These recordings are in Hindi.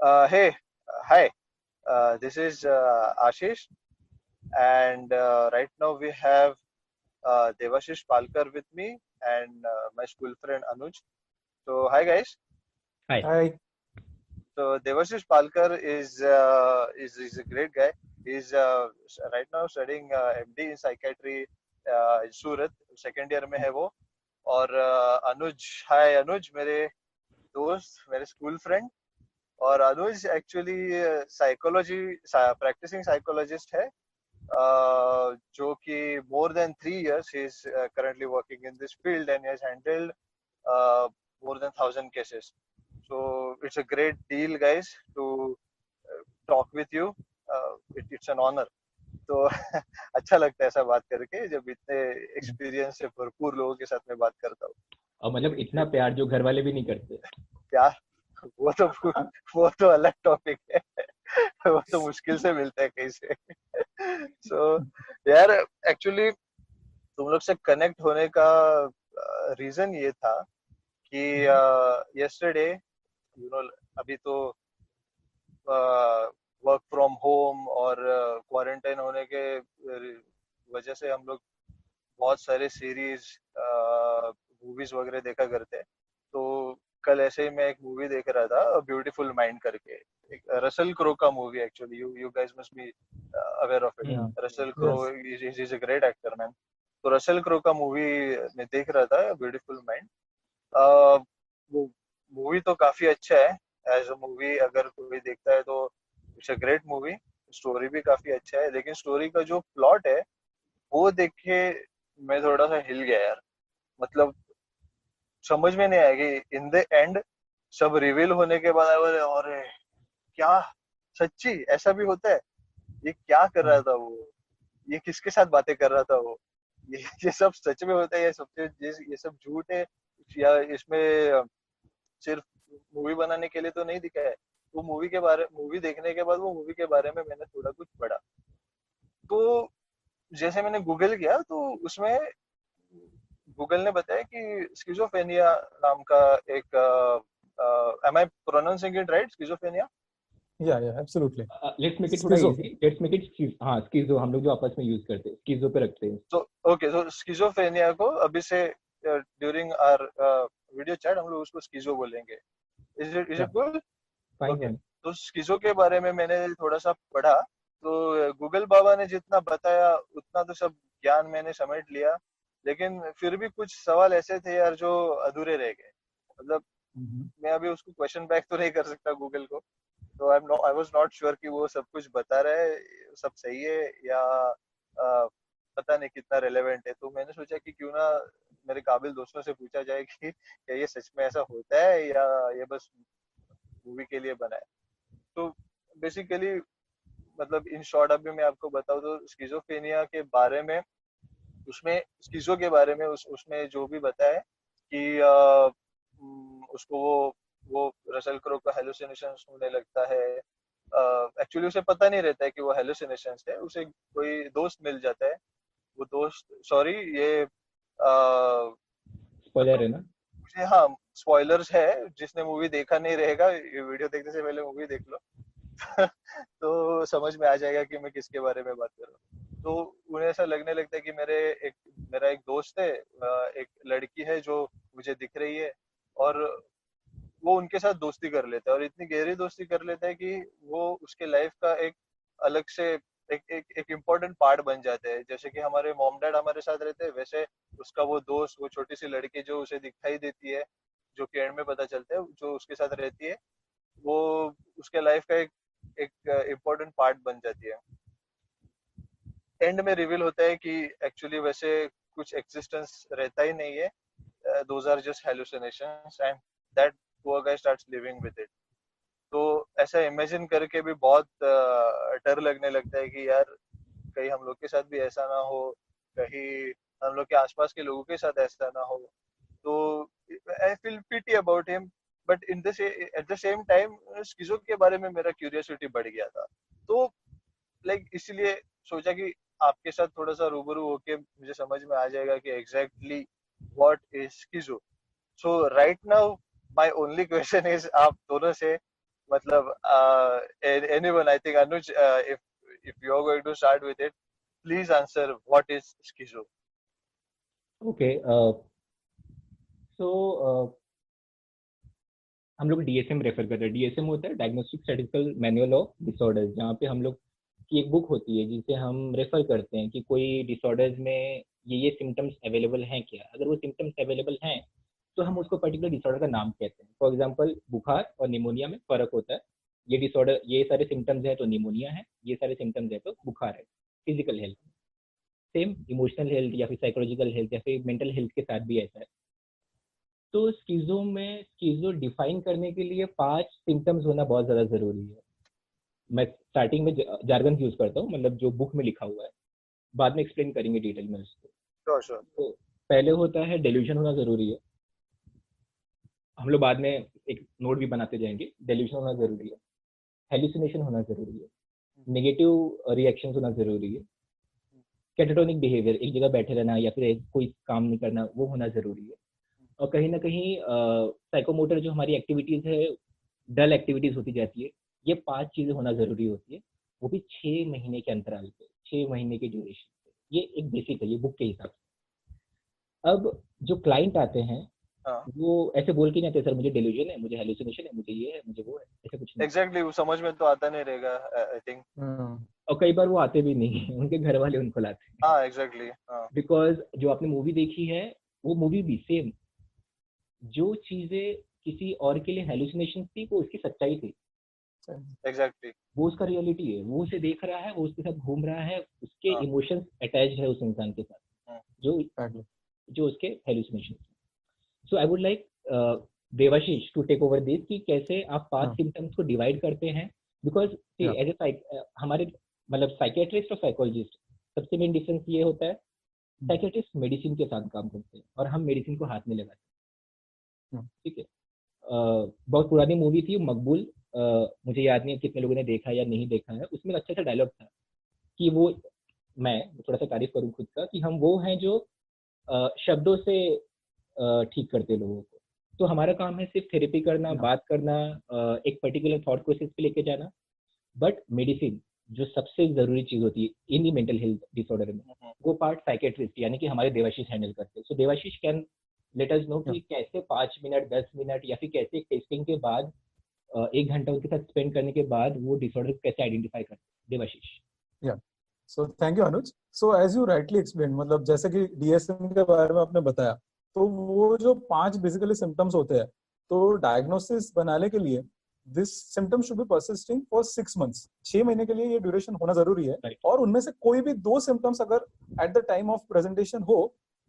Hey, hi. This is Ashish, and right now we have Devashish Palkar with me and my school friend Anuj. So, hi guys. Hi. I So, Devashish Palkar is a great guy. He's right now studying MD in psychiatry in Surat. Second year में है वो. और अनुज, हाय अनुज, मेरे दोस्त, मेरे स्कूल फ्रेंड. और अनुज एक्चुअली साइकोलॉजी प्रैक्टिसिंग साइकोलॉजिस्ट है, जो कि more than 3 years he is currently working in this field and he has handled more than 1,000 cases. So it's a great deal, guys, to talk with you. It's an honor. तो अच्छा लगता है ऐसा बात करके, जब इतने एक्सपीरियंस से भरपूर लोगों के साथ में बात करता हूँ. और मतलब इतना प्यार जो घर वाले भी नहीं करते. प्यार वो तो अलग टॉपिक है. वो तो मुश्किल से मिलता है कहीं से. सो यार, एक्चुअली तुम लोग से कनेक्ट होने का रीजन ये था कि यस्टरडे, यू नो, अभी तो वर्क फ्रॉम होम और क्वारंटाइन होने के वजह से हम लोग बहुत सारे सीरीज, मूवीज वगैरह देखा करते हैं. तो कल ऐसे ही मैं एक मूवी देख रहा था, ब्यूटीफुल माइंड करके. एक रसल क्रो का movie. Actually you guys must be aware of it. Russell crow yes. Is a great actor, man. तो रसल क्रो का मूवी मैं देख रहा था, ब्यूटीफुल माइंड. वो मूवी तो काफी अच्छा है. एज अ मूवी अगर कोई देखता है तो it's a great movie. Story भी काफी अच्छा है, लेकिन स्टोरी का जो प्लॉट है वो देख के मैं थोड़ा सा हिल गया यार. मतलब समझ में नहीं आया कि इन द एंड सब रिवील होने के बाद और क्या सच्ची ऐसा भी होता है? ये क्या कर रहा था वो? ये किसके साथ बातें कर रहा था वो? ये सब सच में होता है या ये सब झूठ है? या इसमें सिर्फ मूवी बनाने के लिए तो नहीं दिखा है? वो मूवी देखने के बाद वो मूवी के बारे में मैंने थोड़ा कुछ पढ़ा. तो जैसे मैंने गूगल किया तो उसमें गूगल ने बताया कि स्किज़ोफ्रेनिया नाम का एक, am I pronouncing it right, schizophrenia? Yeah, absolutely. Let's make it थोड़ा Schizo. Easy. Let's make it, हाँ, स्कीजो हम लोग जो आपस में यूज करते हैं, स्कीजो पे रखते हैं. तो ओके, तो स्किज़ोफ्रेनिया को अभी से ड्यूरिंग आवर वीडियो चैट हम लोग उसको स्किज़ो बोलेंगे. इज या it good? Fine okay. Fine. तो स्किज़ो के बारे में मैंने थोड़ा सा पढ़ा. तो गूगल बाबा ने जितना बताया उतना तो सब ज्ञान मैंने समेट लिया, लेकिन फिर भी कुछ सवाल ऐसे थे यार जो अधूरे रह गए. मतलब मैं अभी उसको क्वेश्चन बैक तो नहीं कर सकता गूगल को. तो आई वाज नॉट श्योर कि वो सब कुछ बता रहा है सब सही है या पता नहीं कितना रेलेवेंट है. तो मैंने सोचा कि क्यों ना मेरे काबिल दोस्तों से पूछा जाए कि क्या ये सच में ऐसा होता है या ये बस मूवी के लिए बना है. तो बेसिकली, मतलब इन शॉर्ट अभी मैं आपको बताऊं तो स्किज़ोफ्रेनिया के बारे में, उसमें स्किज़ो के बारे में उसमें जो भी बताया है कि उसको वो रसल क्रो का हेलुसिनेशंस होने लगता है. एक्चुअली उसे पता नहीं रहता है कि वो हेलुसिनेशंस है. उसे कोई दोस्त मिल जाता है. वो दोस्त, सॉरी, ये स्पॉइलर मतलब है ना? मुझे, हाँ, स्पॉयलर्स है. जिसने मूवी देखा नहीं रहेगा, ये वीडियो देखने से पहले मूवी देख लो. तो समझ में आ जाएगा कि मैं किसके बारे में बात कर रहा हूँ. तो उन्हें ऐसा लगने लगता है कि मेरा एक दोस्त है, एक लड़की है जो मुझे दिख रही है. और वो उनके साथ दोस्ती कर लेता है, और इतनी गहरी दोस्ती कर लेता है कि वो उसके लाइफ का एक अलग से एक इम्पोर्टेंट पार्ट बन जाते हैं. जैसे कि हमारे मॉम डैड हमारे साथ रहते हैं, वैसे उसका वो दोस्त, वो छोटी सी लड़की जो उसे दिखाई देती है, जो कि एंड में पता चलता है जो उसके साथ रहती है, वो उसके लाइफ का एक एक इम्पोर्टेंट पार्ट बन जाती है. एंड में रिवील होता है कि एक्चुअली वैसे कुछ एक्सिस्टेंस रहता ही नहीं है. Those are just hallucinations and that poor guy starts living with it. तो ऐसा इमेजिन करके भी बहुत डर लगने लगता है कि यार कहीं हम लोग के साथ भी ऐसा ना हो, कहीं हम लोग के आसपास के लोगों के साथ ऐसा ना हो. तो I feel pity about him. But in the at the same time schizo के बारे में मेरा क्यूरियोसिटी बढ़ गया था. तो लाइक इसलिए सोचा कि आपके साथ थोड़ा सा रूबरू होके मुझे समझ में आ जाएगा कि exactly what is schizo. So right now my only question is आप दोनों से, मतलब anyone, I think Anuj, if you're going to start with it, please answer what is schizo. Okay, so हम लोग डीएसएम रेफर करते हैं. डीएसएम होता है diagnostic statistical manual of disorders, जहाँ पे हम लोग की एक बुक होती है जिसे हम रेफर करते हैं कि कोई डिसऑर्डर्स में ये सिम्टम्स अवेलेबल हैं क्या. अगर वो सिम्टम्स अवेलेबल हैं तो हम उसको पर्टिकुलर डिसऑर्डर का नाम कहते हैं. फॉर एग्जांपल बुखार और निमोनिया में फर्क होता है. ये डिसऑर्डर, ये सारे सिम्टम्स है तो निमोनिया है, ये सारे सिम्टम्स है तो बुखार है. Physical health same, emotional health या फिर साइकोलॉजिकल हेल्थ या फिर मेंटल हेल्थ के साथ भी ऐसा है. तो स्कीजो डिफाइन करने के लिए 5 सिम्टम्स होना बहुत ज़्यादा ज़रूरी है. मैं स्टार्टिंग में जार्गन यूज करता हूँ, मतलब जो बुक में लिखा हुआ है, बाद में एक्सप्लेन करेंगे डिटेल में उसको. Sure. तो पहले होता है डेल्यूजन होना ज़रूरी है. हम लोग बाद में एक नोट भी बनाते जाएंगे. डेल्यूजन होना ज़रूरी है, हेलुसिनेशन होना ज़रूरी है, नेगेटिव रिएक्शन होना ज़रूरी है, कैटाटोनिक बिहेवियर, एक जगह बैठे रहना या फिर कोई काम नहीं करना, वो होना ज़रूरी है. और कहीं ना कहीं साइकोमोटर जो हमारी एक्टिविटीज़ है, डल एक्टिविटीज़ होती जाती है. ये 5 चीज़ें होना ज़रूरी होती है, वो भी 6 महीने के अंतराल पे, 6 महीने के ड्यूरेशन पे. ये एक बेसिक है, ये बुक के हिसाब से. अब जो क्लाइंट आते हैं हाँ. वो ऐसे बोल के नहीं आते, सर मुझे डेल्यूजन है, मुझे हेलुसिनेशन है, मुझे ये है, मुझे वो है, ऐसा कुछ नहीं. Exactly, वो समझ में तो आता नहीं रहेगा, I think. और कई बार वो आते भी नहीं है, उनके घर वाले उनको लाते हैं. हाँ, exactly. हाँ. बिकॉज जो आपने मूवी देखी है, वो मूवी भी सेम, जो चीजें किसी और के लिए हेलुसिनेशन थी वो उसकी सच्चाई थी. Exactly. वो उसका रियलिटी है, वो उसे देख रहा है, वो उसके साथ घूम रहा है, उसके हाँ. इमोशंस अटैच है उस इंसान के साथ जो उसके hallucination. So I would like Devashish to take over this, कि कैसे आप 5 सिम्टम्स को डिवाइड करते हैं. बिकॉज एज ए हमारे मतलब साइकियाट्रिस्ट और साइकोलॉजिस्ट, सबसे मेन डिफरेंस ये होता है, साइकियाट्रिस्ट मेडिसिन के साथ काम करते हैं और हम मेडिसिन को हाथ में लगाते हैं. ठीक है. बहुत पुरानी मूवी थी मकबूल, मुझे याद नहीं है कितने लोगों ने देखा या नहीं देखा है. उसमें अच्छा सा डायलॉग था कि वो, मैं थोड़ा सा तारीफ करूँ खुद का, कि हम वो हैं जो शब्दों से ठीक करते लोगों को. तो हमारा काम है सिर्फ थेरेपी करना, बात करना, एक पर्टिकुलर थॉट प्रोसेस पे लेके जाना. बट मेडिसिन जो सबसे जरूरी चीज होती है इन दी मेंटल हेल्थ डिसऑर्डर में, वो पार्ट साइकेट्रिस्ट यानी कि हमारे देवाशीष हैंडल करते हैं. So Devashish can let us know कि कैसे 5 मिनट 10 मिनट या फिर कैसे टेस्टिंग के बाद 1 घंटा उनके साथ स्पेंड करने के बाद वो डिसऑर्डर कैसे आइडेंटिफाई करते हैं. Debashish. So thank you Anuj. So as you rightly explained, मतलब जैसे कि DSM के बारे में आपने बताया, तो वो जो 5 बेसिकली सिम्टम्स होते हैं, तो डायग्नोसिस बनाने के लिए this symptom should be persisting for 6 months. 6 महीने के लिए ये ड्यूरेशन होना जरूरी है. और उनमें से कोई भी 2 सिम्टम्स अगर at the time of presentation हो,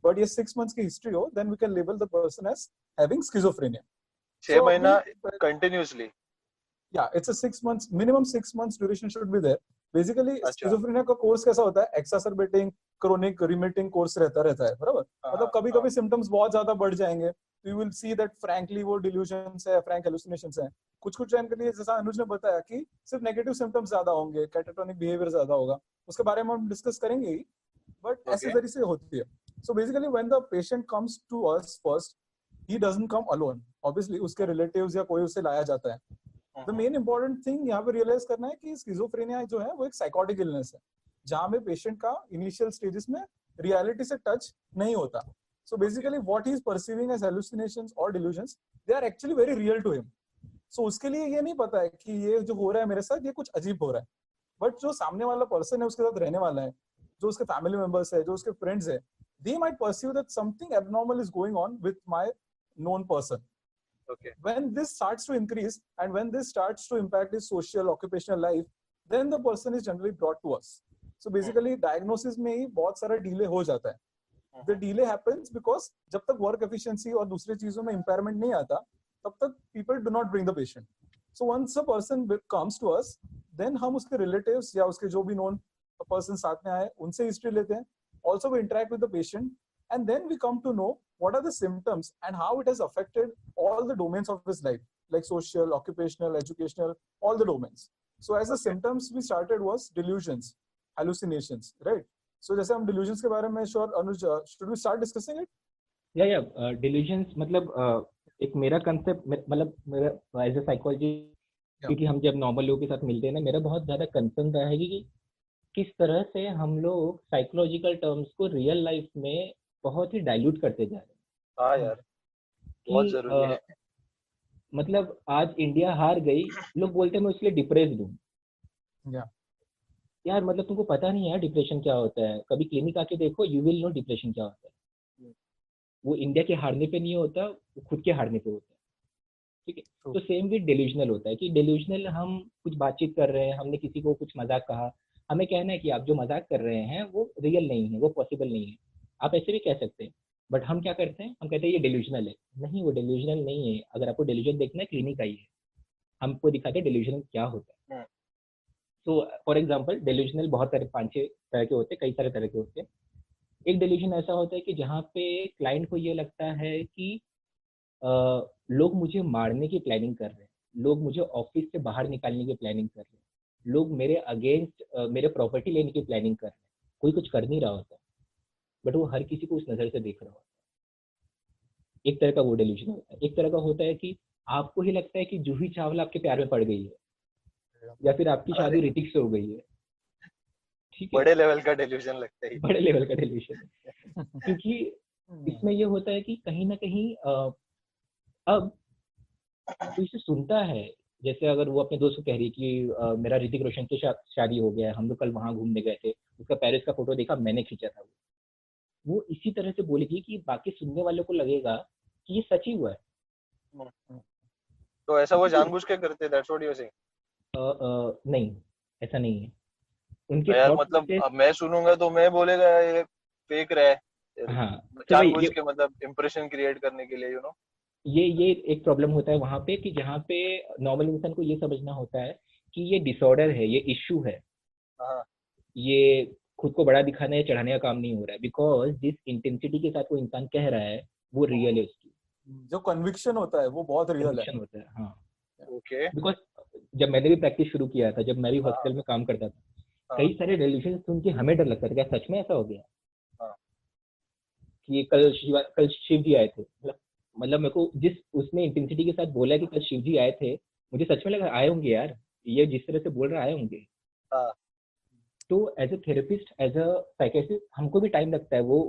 बट ये 6 मंथ्स की हिस्ट्री हो, then we can label the person as having schizophrenia. 6 महीना continuously. Yeah, it's a 6 months, minimum 6 months duration should be there. Basically, schizophrenia का कोर्स कैसा होता है? Exacerbating, chronic, remitting कोर्स रहता है, बराबर? मतलब कभी-कभी symptoms बहुत ज्यादा बढ़ जाएंगे. You will see that frankly वो delusions है, frank hallucinations है. कुछ टाइम के लिए जैसा अनुज ने बताया कि सिर्फ नेगेटिव सिम्टम्स ज्यादा होंगे, कैटाटोनिक बिहेवियर ज्यादा होगा. उसके बारे में हम डिस्कस करेंगे ही, बट ऐसे तरीके से होती है. So basically, when the patient comes to us first, he doesn't come alone. Obviously, उसके relatives या कोई उसे लाया जाता है. The main important thing यहाँ पे रियलाइज करना है कि स्किज़ोफ्रेनिया जो है वो एक साइकोटिक इलनेस है, जहाँ में पेशेंट का इनिशियल स्टेजेस में रियलिटी से टच नहीं होता. So basically what he is perceiving as hallucinations or delusions, they are actually very real to him. So उसके लिए ये नहीं पता है कि ये जो हो रहा है मेरे साथ ये कुछ अजीब हो रहा है. बट जो सामने वाला पर्सन है, उसके साथ रहने वाला है, जो उसके फैमिली मेंबर्स है, जो उसके फ्रेंड्स है, they might perceive that something abnormal is going on with my known person. Okay. When this starts to increase and when this starts to impact his social occupational life, then the person is generally brought to us. So basically diagnosis में ही बहुत सारा delay हो जाता है. The delay happens because जब तक work efficiency और दूसरी चीजों में impairment नहीं आता, तब तक people do not bring the patient. So once a person comes to us, then हम उसके relatives या उसके जो भी known person साथ में आए, उनसे history लेते हैं. Also we interact with the patient, and then we come to know what are the symptoms and how it has affected all the domains of his life, like social, occupational, educational, all the domains. So as the symptoms we started was delusions, hallucinations, right? So जैसे हम delusions के बारे में sure Anuj, should we start discussing it? delusions मतलब एक मेरा concept, मतलब मेरा as a psychologist क्योंकि हम जब नॉर्मल लोगों के साथ मिलते हैं ना, मेरा बहुत ज्यादा कंसर्न रहा है कि किस तरह से हम लोग साइकोलॉजिकल टर्म्स को रियल लाइफ में बहुत ही डाइल्यूट करते जा रहे हैं। हाँ यार, बहुत कि जरूरी है। मतलब आज इंडिया हार गई, लोग बोलते हैं मैं इसलिए डिप्रेस्ड हूँ। यार मतलब तुमको पता नहीं है डिप्रेशन क्या होता है, कभी क्लिनिक आके देखो, यू विल नो डिप्रेशन क्या होता है। वो इंडिया के हारने पे नहीं होता, वो खुद के हारने पे होता है। ठीक है, तो सेम विद डेल्यूजनल होता है कि डेल्यूजनल हम कुछ बातचीत कर रहे हैं, हमने किसी को कुछ मजाक कहा, हमें कहना है कि आप जो मजाक कर रहे हैं वो रियल नहीं है, वो पॉसिबल नहीं है। आप ऐसे भी कह सकते हैं, बट हम क्या करते हैं, हम कहते हैं ये डेल्यूजनल है। नहीं, वो डेल्यूजनल नहीं है। अगर आपको डेल्यूजन देखना है, क्लिनिक आइए, हमको दिखाते हैं डेल्यूजनल क्या होता है। तो फॉर एग्जाम्पल डेल्यूजनल बहुत सारे 5-6 तरह के होते हैं, कई सारे तरह के होते हैं। एक डेल्यूजन ऐसा होता है कि जहाँ पे क्लाइंट को ये लगता है कि लोग मुझे मारने की प्लानिंग कर रहे हैं, लोग मुझे ऑफिस से बाहर निकालने की प्लानिंग कर रहे हैं, लोग मेरे अगेंस्ट मेरे प्रॉपर्टी लेने की प्लानिंग कर रहे हैं। कोई कुछ कर नहीं रहा होता, बट वो हर किसी को उस नज़र से देख रहा होता है। एक तरह का वो डेल्यूजन होता है। एक तरह का होता है कि आपको ही लगता है कि जूही चावला आपके प्यार में पड़ गई है, या फिर आपकी शादी ऋतिक से हो गई है। ठीक है, बड़े लेवल का डेल्यूजन लगता है। बड़े लेवल का डेल्यूजन है। क्योंकि इसमें ये होता है कि कहीं ना कहीं अब कोई इसे सुनता है, जैसे अगर वो अपने दोस्त को कह रही है कि मेरा ऋतिक रोशन से शादी हो गया है, हम लोग कल वहां घूमने गए थे, उसका पेरिस का फोटो देखा, मैंने खींचा था। वो इसी तरह से बोलेगी कि बाकी सुनने वालों को लगेगा कि ये सच ही हुआ है। तो ऐसा वो जानबूझ के करते हैं, that's what you are saying? नहीं, ऐसा नहीं है। उनके यार थॉट मतलब प्रोसेस, अब मैं सुनूंगा तो मैं बोलेगा ये फेक रहा है, हाँ, तो भाई जानबूझ ये के, मतलब इम्प्रेशन क्रिएट करने के लिए, यू नो। ये एक प्रॉब्लम होता है वहां पे कि जहाँ पे नॉर्मल इंसान को ये समझना होता है कि ये डिसऑर्डर है, ये इश्यू है, हाँ ये खुद को बड़ा दिखाने या चढ़ाने का काम नहीं हो रहा है। बिकॉज जिस इंटेंसिटी के साथ वो इंसान कह रहा है वो रियल है, उसकी जो कन्विक्शन होता है वो बहुत रियल है। कन्विक्शन होता है। हाँ, ओके। बिकॉज जब मैंने भी प्रैक्टिस शुरू किया था, जब मैं भी हाँ हॉस्पिटल में काम करता था, हाँ कई सारे रिलेशन सुन के हमें डर लगता था, क्या सच में ऐसा हो गया हाँ कि कल शिव जी आए थे। मतलब मेरे को जिस उसने इंटेंसिटी के साथ बोला कि कल शिव जी आए थे, मुझे सच में लगा आए होंगे यार, ये जिस तरह से बोल रहा आए होंगे। हाँ। तो as a therapist, as a psychiatrist, हमको भी टाइम लगता है वो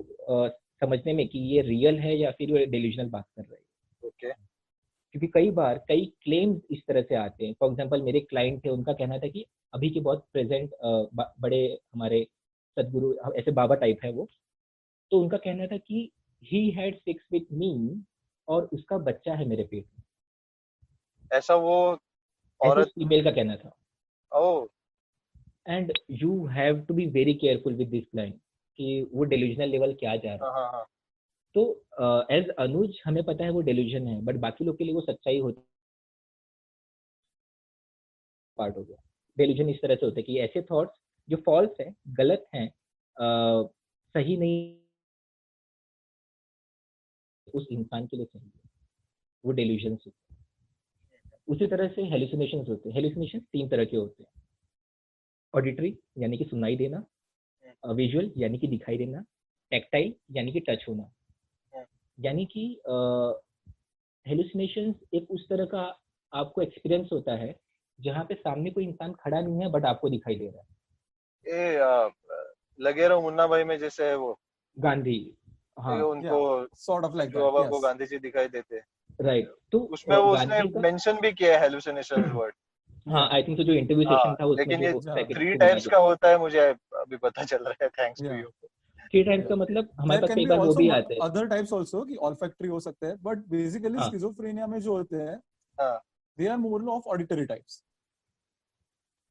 समझने में कि ये रियल है या फिर ये डेल्यूजनल बात कर रहे हैं। ओके। क्योंकि कई बार कई क्लेम्स इस तरह से आते हैं। फॉर एग्जांपल मेरे क्लाइंट थे, उनका कहना था कि अभी के बहुत प्रेजेंट बड़े हमारे सदगुरु ऐसे बाबा टाइप है वो, तो उनका कहना था कि he had sex with me और उसका बच्चा है मेरे पेट में। ऐसा वो ऐसे उस औरत? फीमेल का कहना था। Oh. And you have to be very careful with this client कि वो डेल्यूजनल लेवल क्या जा रहा है। हाँ हाँ हाँ। तो एज अनुज हमें पता है वो डेल्यूजन है, बट बाकी लोग के लिए वो सच्चाई होती पार्ट हो गया। डेल्यूजन इस तरह से होता है कि ऐसे थॉट्स जो फॉल्स हैं, गलत हैं, सही नहीं, उस इंसान के लिए सही है, वो डेल्यूजन होते हैं। उसी तरह से हेलुसिनेशंस होते हैं। हेलुसिनेशन 3 तरह के होते हैं। ऑडिटरी यानी कि सुनाई देना, विजुअल यानी कि दिखाई देना, टैक्टाइल यानी कि टच होना। यानी कि हेलुसिनेशंस एक उस तरह का आपको एक्सपीरियंस होता है जहाँ पे सामने कोई इंसान खड़ा नहीं है बट आपको दिखाई दे रहा है। लगे रहो मुन्ना भाई में जैसे है वो, गांधी, हाँ, उनको सॉर्ट ऑफ लाइक जो बाबा दैट, को यस, गांधी जी दिखाई देते हैं, राइट। तो उसमें वो उसने गांधी का, मेंशन भी किया है हेलुसिनेशन वर्ड। हाँ, आई थिंक तो जो इंटरव्यू हाँ, सेशन था उसमें लेकिन ये जो थ्री साइकियाट्रिस्ट ने टाइप्स बताया, का होता है, मुझे अभी पता चल रहा है, थैंक्स टू यू। 3 टाइम्स का मतलब हमारे देयर पास कैन कई बी बार वो आल्सो भी आते हैं। अदर टाइप्स आल्सो कि ऑल्फैक्टरी हो सकते हैं, बट बेसिकली हाँ, स्किज़ोफ्रेनिया में जो होते हैं हाँ। They are more of auditory types,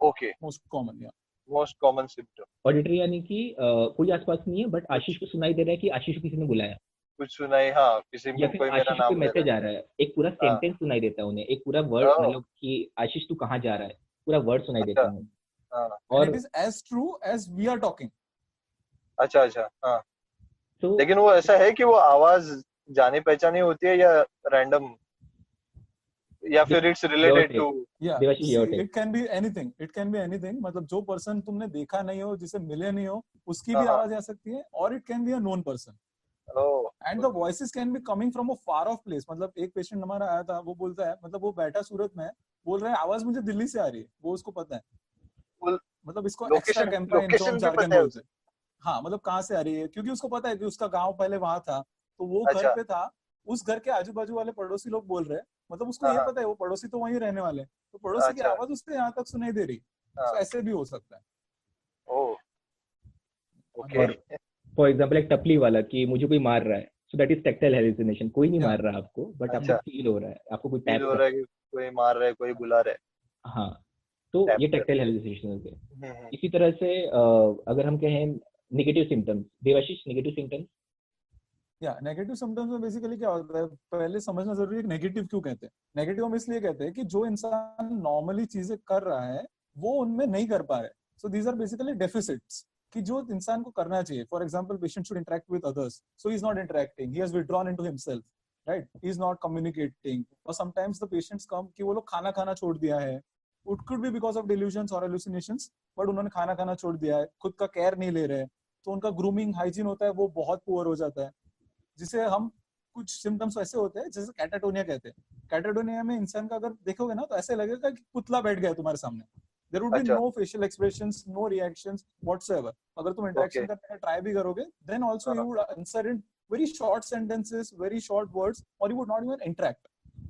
okay. Most common, या मोस्ट कॉमन सिम्टम। ऑडिटरी यानी कि कोई आसपास नहीं है बट आशीष कुछ को सुनाई दे रहा है कि आशीष को किसी ने बुलाया, कुछ सुनाई, हाँ, किसी या को फिर कोई मेरा आशीष को नाम ले रहा मैसेज आ रहा है, एक पूरा है। हाँ। सेंटेंस सुनाई देता है उन्हें, एक पूरा वर्ड, ओह, मतलब कि आशीष तू कहाँ जा रहा है, पूरा वर्ड सुनाई अच्छा। देता है उन्हें। हाँ। एंड इट और is as true as we are talking. अच्छा अच्छा, हाँ। तो लेकिन वो ऐसा है कि वो आवाज जानी पहचानी होती है या रैंडम, या फिर it's your related take, too? या Devashish see your take. It can be anything, it can be anything, मतलब जो पर्सन तुमने देखा नहीं हो, जिसे मिले नहीं हो, उसकी हाँ भी हाँ। आवाज आ सकती है, और it can be a known person. Oh. And the voices can be coming from a far of place. मतलब एक पेशेंट हमारा आया था, वो बोलता है, मतलब वो बैठा सूरत में है, बोल रहे हैं आवाज मुझे दिल्ली से आ रही है, वो उसको पता है, मतलब इसको एक्स्ट्रा लोकेशन कैंपेन जो हम भी जार्गन पता है बोलते उसे? हैं। हाँ, मतलब कहाँ से आ रही है, क्योंकि उसको पता है कि उसका गांव पहले वहां था, तो वो घर अच्छा। पे था, उस घर के आजू बाजू वाले पड़ोसी लोग बोल रहे हैं, मतलब उसको हाँ ये हाँ। पता है वो पड़ोसी तो वहीं रहने वाले हैं, तो पड़ोसी की अच्छा। आवाज उससे यहाँ तक सुनाई दे रही, तो हाँ। ऐसे भी हो सकता है। ओ, ओके। और फॉर एग्जाम्पल एक टपली वाला कि मुझे कोई मार रहा है, so that is tactile hallucination. कोई नहीं या मार रहा आपको, बट आपको अच्छा, फील हो रहा है, आपको कोई फील टैप हो कर रहा है रहा कि कोई मार रहा है, कोई बुला रहा है, है। हाँ, तो टैप ये कर टैक्टाइल रहा हेलुसिनेशन हो गए। है। इसी तरह से अगर हम कहें negative symptoms, Devashish negative symptoms. या नेगेटिव सिम्टम्स में बेसिकली क्या होता है, पहले समझना जरूरी है कि नेगेटिव क्यों कहते हैं। नेगेटिव हम इसलिए कहते हैं कि जो इंसान नॉर्मली चीजें कर रहा है वो उनमें नहीं कर पा रहे, so these are basically deficits, कि जो इंसान को करना चाहिए। For example, patient should interact with others, so he is not interacting, he has withdrawn into himself, right, he is not communicating. और समटाइम्स द पेशेंट्स कम कि वो लोग खाना खाना छोड़ दिया है, it could be because of delusions और हेलुसिनेशंस, बट उन्होंने खाना खाना छोड़ दिया है, खुद का केयर नहीं ले रहे, तो उनका ग्रूमिंग हाइजीन होता है वो बहुत पुअर हो जाता है, जिसे हम कुछ सिम्टम्स ऐसे होते हैं जैसे कैटाटोनिया कहते हैं। कैटाटोनिया में इंसान का अगर देखोगे ना तो ऐसे लगेगा कि पुतला बैठ गया तुम्हारे सामने, देयर वुड बी अच्छा, no facial expressions, no reactions whatsoever. अगर तुम ओके। इंटरेक्शन करने का ट्राई भी करोगे, देन आल्सो यू हाँ, would answer in very short sentences, very short words, और you would not even interact.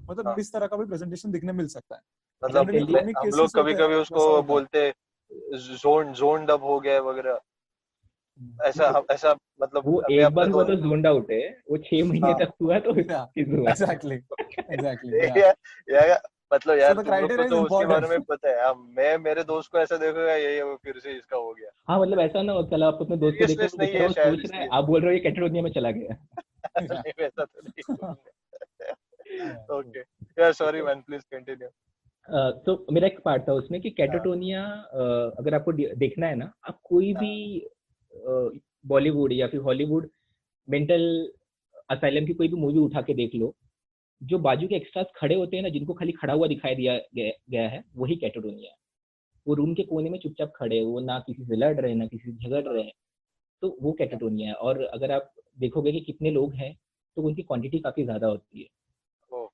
मतलब हाँ। इस तरह का भी प्रेजेंटेशन दिखने मिल सकता है। मतलब जनरली क्रोनिक हम लोग केसेस कभी होते हैं कभी उसको वैसा होता है। बोलते जोन डब हो गया है वगैरह, ऐसा मतलब वो मैं एक अपने बार हुआ दो। तो जोन्ड आउट है, वो 6 महीने हाँ। तक हुआ तो या फिर हुआ। एग्जैक्टली, एग्जैक्टली, या या, या, मतलब सो यार द तुम लोग को क्राइटेरिया इज तो उसके बारे में इंपॉर्टेंट। पता है। मैं मेरे दोस्त को ऐसा देखूंगा, यही वो फिर से इसका हो गया। हाँ, मतलब ऐसा ना हो कल आप अपने दोस्त को देखो सीरियसनेस वो नहीं बेचारा है वो शायद सोच रहा है, इसलिए। आप बोल रहे हो ये कैटेगोरिया में चला गया। नहीं, वैसा तो नहीं बोलूंगा। Yeah, true. ओके, या सॉरी मैन, प्लीज कंटिन्यू। तो मेरा एक पार्ट था उसमें कि हाँ कैटाटोनिया अगर आपको देखना है ना, आप कोई भी हाँ। बॉलीवुड या फिर हॉलीवुड मेंटल असाइलम की कोई भी मूवी उठा के देख लो, जो बाजू के एक्स्ट्रास खड़े होते हैं ना, जिनको खाली खड़ा हुआ दिखाई दिया गया है, वही कैटाटोनिया है। वो रूम के कोने में चुपचाप खड़े हैं, वो ना किसी से लड़ रहे हैं ना किसी से झगड़ रहे हैं, तो वो Yeah. कैटाटोनिया है। और अगर आप देखोगे कि कितने लोग हैं, तो उनकी क्वांटिटी काफी ज्यादा होती है। ओ,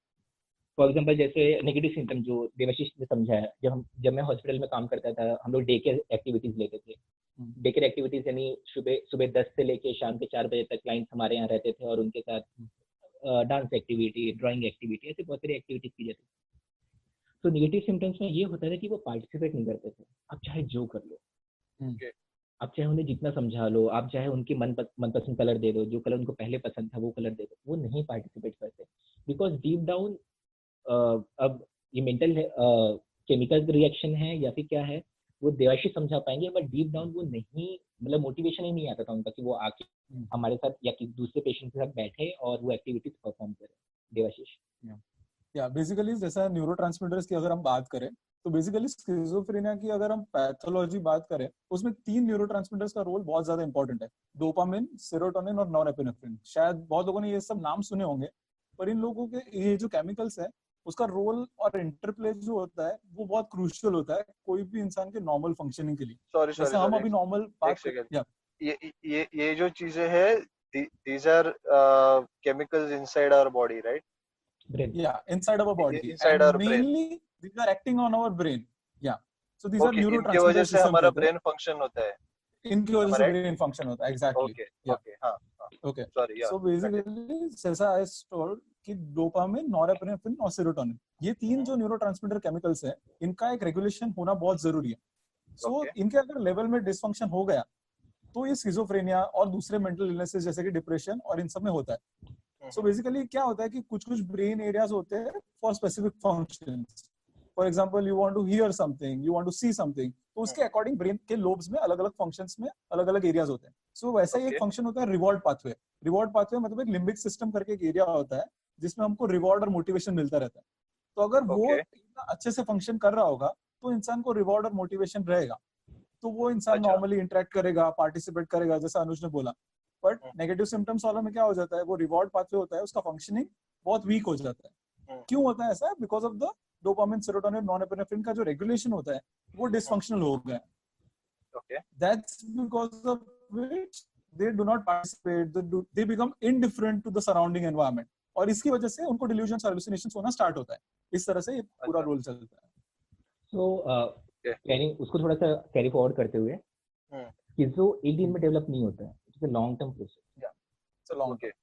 फॉर एग्जाम्पल जैसे नेगेटिव सिम्टम जो देवाशीष ने समझा है, जब मैं हॉस्पिटल में काम करता था, हम लोग डे केयर एक्टिविटीज लेते थे। डे केयर एक्टिविटीज यानी सुबह सुबह 10 से लेके शाम के 4 बजे तक क्लाइंट्स हमारे यहाँ रहते थे, और उनके साथ डांस एक्टिविटी, ड्राइंग एक्टिविटी, ऐसे बहुत सारी एक्टिविटीज की जाती थी। तो नेगेटिव सिम्टम्स में ये होता था कि वो पार्टिसिपेट नहीं करते थे। आप चाहे जो कर लो, ओके। आप चाहे उन्हें जितना समझा लो, आप चाहे उनकी मनपसंद कलर दे दो, जो कलर उनको पहले पसंद था वो कलर दे दो, वो नहीं पार्टिसिपेट करते। बिकॉज डीप डाउन अब ये मेंटल केमिकल रिएक्शन है या फिर क्या है, वो देवाशीष समझा पाएंगे, बट डीप डाउन वो नहीं, मतलब मोटिवेशन ही नहीं आता था उनका कि वो आके हमारे साथ या कि दूसरे पेशेंट के साथ बैठे और वो एक्टिविटीज परफॉर्म करे। देवाशीष। या बेसिकली जैसा न्यूरोट्रांसमीटर्स की अगर हम बात करें, तो बेसिकली स्किज़ोफ्रेनिया की अगर हम पैथोलॉजी बात करें, उसमें 3 न्यूरोट्रांसमीटर्स का रोल बहुत ज्यादा इंपॉर्टेंट है, डोपामिन, सेरोटोनिन और नॉरएपिनेफ्रिन। शायद बहुत लोगों ने ये सब नाम सुने होंगे, पर इन लोगों के ये जो केमिकल्स है उसका रोल और इंटरप्ले जो होता है वो बहुत क्रूशियल होता है कोई भी इंसान के नॉर्मल फंक्शनिंग के लिए। सॉरी जैसे सॉरी हम सॉरी, अभी नॉर्मल एक बात कर, सेकेंड। या ये जो चीजें है, these are chemicals inside our body, right? Brain. yeah, inside our body, Inside and our brain. mainly these are acting on our brain. Yeah, so these are okay, इनके वजह neurotransmitters से जिसे हम हमारा कहते हैं, ब्रेन फंक्शन होता है। इनकी वजह Am I से right? ब्रेन फंक्शन होता है। एग्जैक्टली, ओके या ओके, हाँ हाँ। ओके। सॉरी, या सो कंटिन्यू। बेसिकली जैसा आई टोल्ड कि डोपामिन, नॉरएपिनेफ्रिन और सेरोटोनिन, ये 3 जो न्यूरोट्रांसमीटर केमिकल्स हैं, इनका एक रेगुलेशन होना बहुत जरूरी है। So okay. इनके अगर लेवल में डिसफंक्शन हो गया तो ये स्किज़ोफ्रेनिया और दूसरे मेंटल इलनेसेस जैसे कि डिप्रेशन और इन सब में होता है। सो बेसिकली क्या होता है कि कुछ कुछ ब्रेन एरियाज होते हैं for specific functions. For example, you want to hear something, you want to see something, तो उसके अकॉर्डिंग ब्रेन के लोब्स में अलग अलग फंक्शंस में अलग अलग एरियाज होते हैं। सो वैसा ही एक ओके। फंक्शन होता है रिवॉर्ड पाथवे। रिवॉर्ड पाथवे मतलब एक लिम्बिक सिस्टम करके एक एरिया होता है जिसमें हमको रिवॉर्ड और मोटिवेशन मिलता रहता है। तो अगर वो ओके। अच्छे से फंक्शन कर रहा होगा तो इंसान को रिवॉर्ड और मोटिवेशन रहेगा, तो वो इंसान अच्छा। नॉर्मली इंटरेक्ट करेगा, पार्टिसिपेट करेगा, जैसा अनुज ने बोला। बट नेगेटिव सिम्टम्स वालों में क्या हो जाता है, वो रिवॉर्ड पाथवे होता है, उसका फंक्शनिंग बहुत वीक हो जाता है। क्यों होता है ऐसा? Because of the dopamine, serotonin, norepinephrine का जो रेगुलेशन होता है वो डिसफंक्शनल हो गया। Okay. That's because of which they do not participate, they become indifferent to the surrounding environment, और इसकी वजह से उनको डिल्यूजन्स और हेलुसिनेशंस होना स्टार्ट होता है। इस तरह से ये पूरा अच्छा, रोल चलता है। सो कैरी उसको थोड़ा सा कैरी फॉरवर्ड करते हुए कि जो एक दिन में डेवलप नहीं होता है, it's a long term process.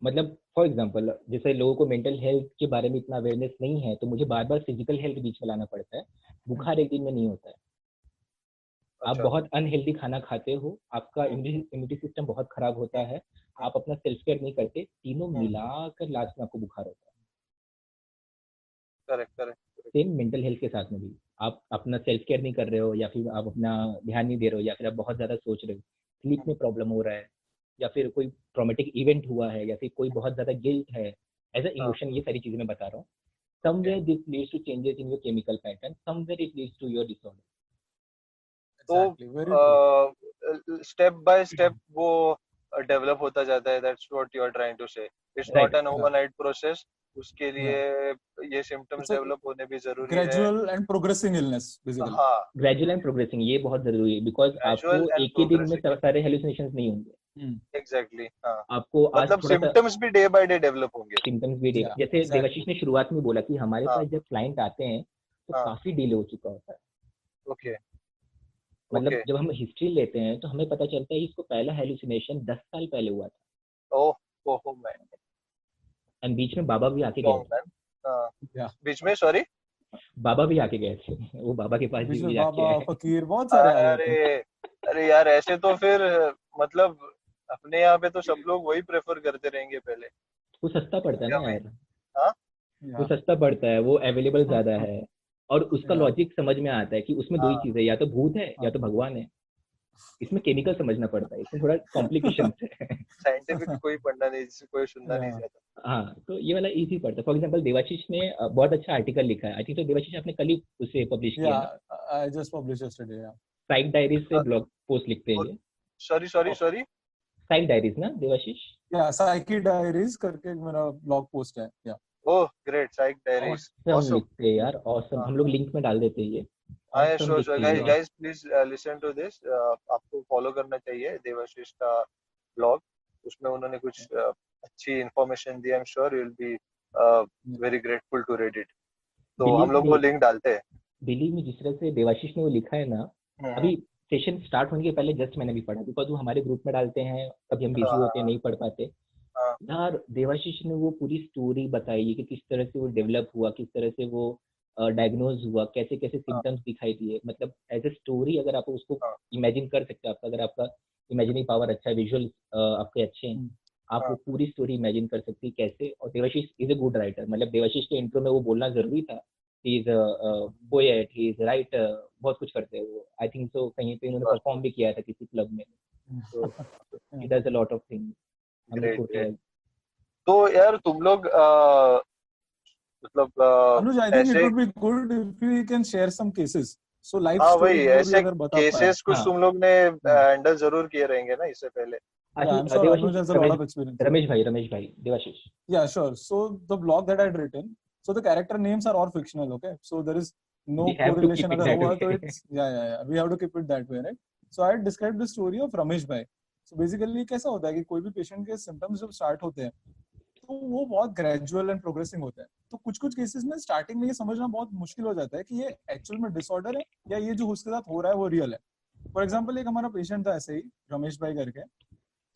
मतलब फॉर एग्जांपल जैसे लोगों को मेंटल हेल्थ के बारे में इतना अवेयरनेस नहीं है, तो मुझे बार बार फिजिकल हेल्थ बीच में लाना पड़ता है। बुखार एक दिन में नहीं होता है। आप बहुत अनहेल्दी खाना खाते हो, आपका इम्यूनिटी सिस्टम बहुत खराब होता है, आप अपना सेल्फ केयर नहीं करते, तीनों मिलाकर लास्ट में आपको बुखार होता है। करेक्ट। सेम मेंटल हेल्थ के साथ में भी आप अपना सेल्फ केयर नहीं कर रहे हो, या फिर आप अपना ध्यान नहीं दे रहे हो, या फिर आप बहुत ज्यादा सोच रहे हो, स्लीप में प्रॉब्लम हो रहा है, या फिर कोई ट्रॉमेटिक इवेंट हुआ है, या फिर कोई बहुत ज्यादा गिल्ट है, एज अ इमोशन, ये सारी चीजें मैं बता रहा हूँ। Somewhere this leads to changes in your chemical pattern, somewhere it leads to your disorder. तो स्टेप बाय स्टेप वो डेवलप होता जाता है। That's what you are trying to say. It's not an overnight process. उसके लिए ये सिम्टम्स डेवलप होने भी जरूरी है। Gradual and progressing illness basically. हाँ, ग्रेजुअल एंड प्रोग्रेसिंग, ये बहुत जरूरी है, बिकॉज आपको एक ही दिन में सारे हेलुसिनेशंस नहीं होंगे। एग्जैक्टली, हाँ। आपको आज मतलब थोड़ा सिम्टम्स भी डे बाय डे डेवलप होंगे। सिम्टम्स भी जैसे देवाशीष ने शुरुआत में बोला कि हमारे पास जब क्लाइंट आते हैं तो काफी डिले हो चुका होता है। ओके। मतलब जब हम हिस्ट्री लेते हैं तो हमें पता चलता है इसको पहला हेलुसिनेशन 10 साल पहले हुआ था। Oh man. एंड बीच में बाबा भी आके गए थे। बीच में सॉरी, बाबा भी आके गए थे। वो बाबा के पास भी बाबा फकीर बहुत सारे। अरे यार, ऐसे तो फिर मतलब अपने यहाँ पे तो सब लोग वही प्रेफर करते रहेंगे पहले। वो सस्ता पड़ता है ना यार। हाँ, वो सस्ता पड़ता है, वो अवेलेबल ज्यादा है, और उसका लॉजिक समझ में आता है कि उसमें दो ही चीजें, या तो भूत है या तो भगवान है। इसमें केमिकल समझना पड़ता है, इसमें थोड़ा कॉम्प्लिकेशन है। साइंटिफिक कोई पढ़ना नहीं, कोई सुनना नहीं चाहता। हाँ, तो ये वाला इजी पड़ता है। फॉर एग्जांपल देवाशीष ने बहुत अच्छा आर्टिकल लिखा है, आई थिंक तो देवाशीष आपने कल ही उसे पब्लिश किया ना। I just publish yesterday. Psych diaries से ब्लॉग पोस्ट लिखते हैं ये। सॉरी साइक डायरीज ना देवाशीष? या साइकी डायरीज करके मेरा ब्लॉग पोस्ट है। या ओह ग्रेट, साइक डायरीज ऑसम लिखते हैं यार, ऑसम। हम लोग लिंक में डाल देते हैं ये। हाँ sure guys, please listen to this. आपको फॉलो करना चाहिए देवाशीष का ब्लॉग। उसमें उन्होंने कुछ अच्छी इंफॉर्मेशन दी। I am sure you will be very grateful to read it. तो हम लोग वो लिंक डालते हैं। बिलीव में जिस तरह से देवाशीष ने वो लिखा है ना, अभी सेशन स्टार्ट होने के पहले जस्ट मैंने भी पढ़ा, बिकॉज वो हमारे ग्रुप में डालते हैं, कभी हम बिजी होते हैं, नहीं पढ़ पाते यार। देवाशीष ने वो पूरी स्टोरी बताई है कि किस तरह से वो डेवलप हुआ, किस तरह से वो डायग्नोज हुआ, कैसे कैसे सिम्टम्स दिखाई दिए। मतलब एज ए स्टोरी अगर आप उसको इमेजिन कर सकते हो, अगर आपका इमेजिनिंग पावर अच्छा है, विजुअल आपके अच्छे हैं, आप वो पूरी स्टोरी इमेजिन कर सकती है कैसे। और Devashish is a good writer. मतलब देवाशीष के इंट्रो में वो बोलना जरूरी था, he is poet, he is writer, बहुत कुछ करते हैं वो। आई थिंक सो कहीं पे उन्होंने परफॉर्म भी किया था किसी क्लब में। तो he does a lot of things. तो यार तुम लोग मतलब Anuj, I think it would be good if we can share some cases. So life story ऐसे केसेस कुछ तुम लोग ने हैंडल जरूर किए रहेंगे ना इससे पहले। रमेश भाई Debashish. Yeah, sure. So the blog that I had written, so the character names are all fictional, okay? So there is no correlation. अगर हुआ तो it's yeah. We have to keep it that way, right? So I had described the story of Ramesh bhai. So basically कैसा होता है कि कोई भी पेशेंट के सिम्टम्स जब स्टार्ट होते हैं तो वो बहुत ग्रेजुअल एंड प्रोग्रेसिंग होता है। तो कुछ केसेस में स्टार्टिंग में ये समझना बहुत मुश्किल हो जाता है कि ये एक्चुअल में डिसऑर्डर है या ये जो उसके साथ हो रहा है वो रियल है। फॉर एग्जाम्पल एक हमारा पेशेंट था ऐसे ही, रमेश भाई करके।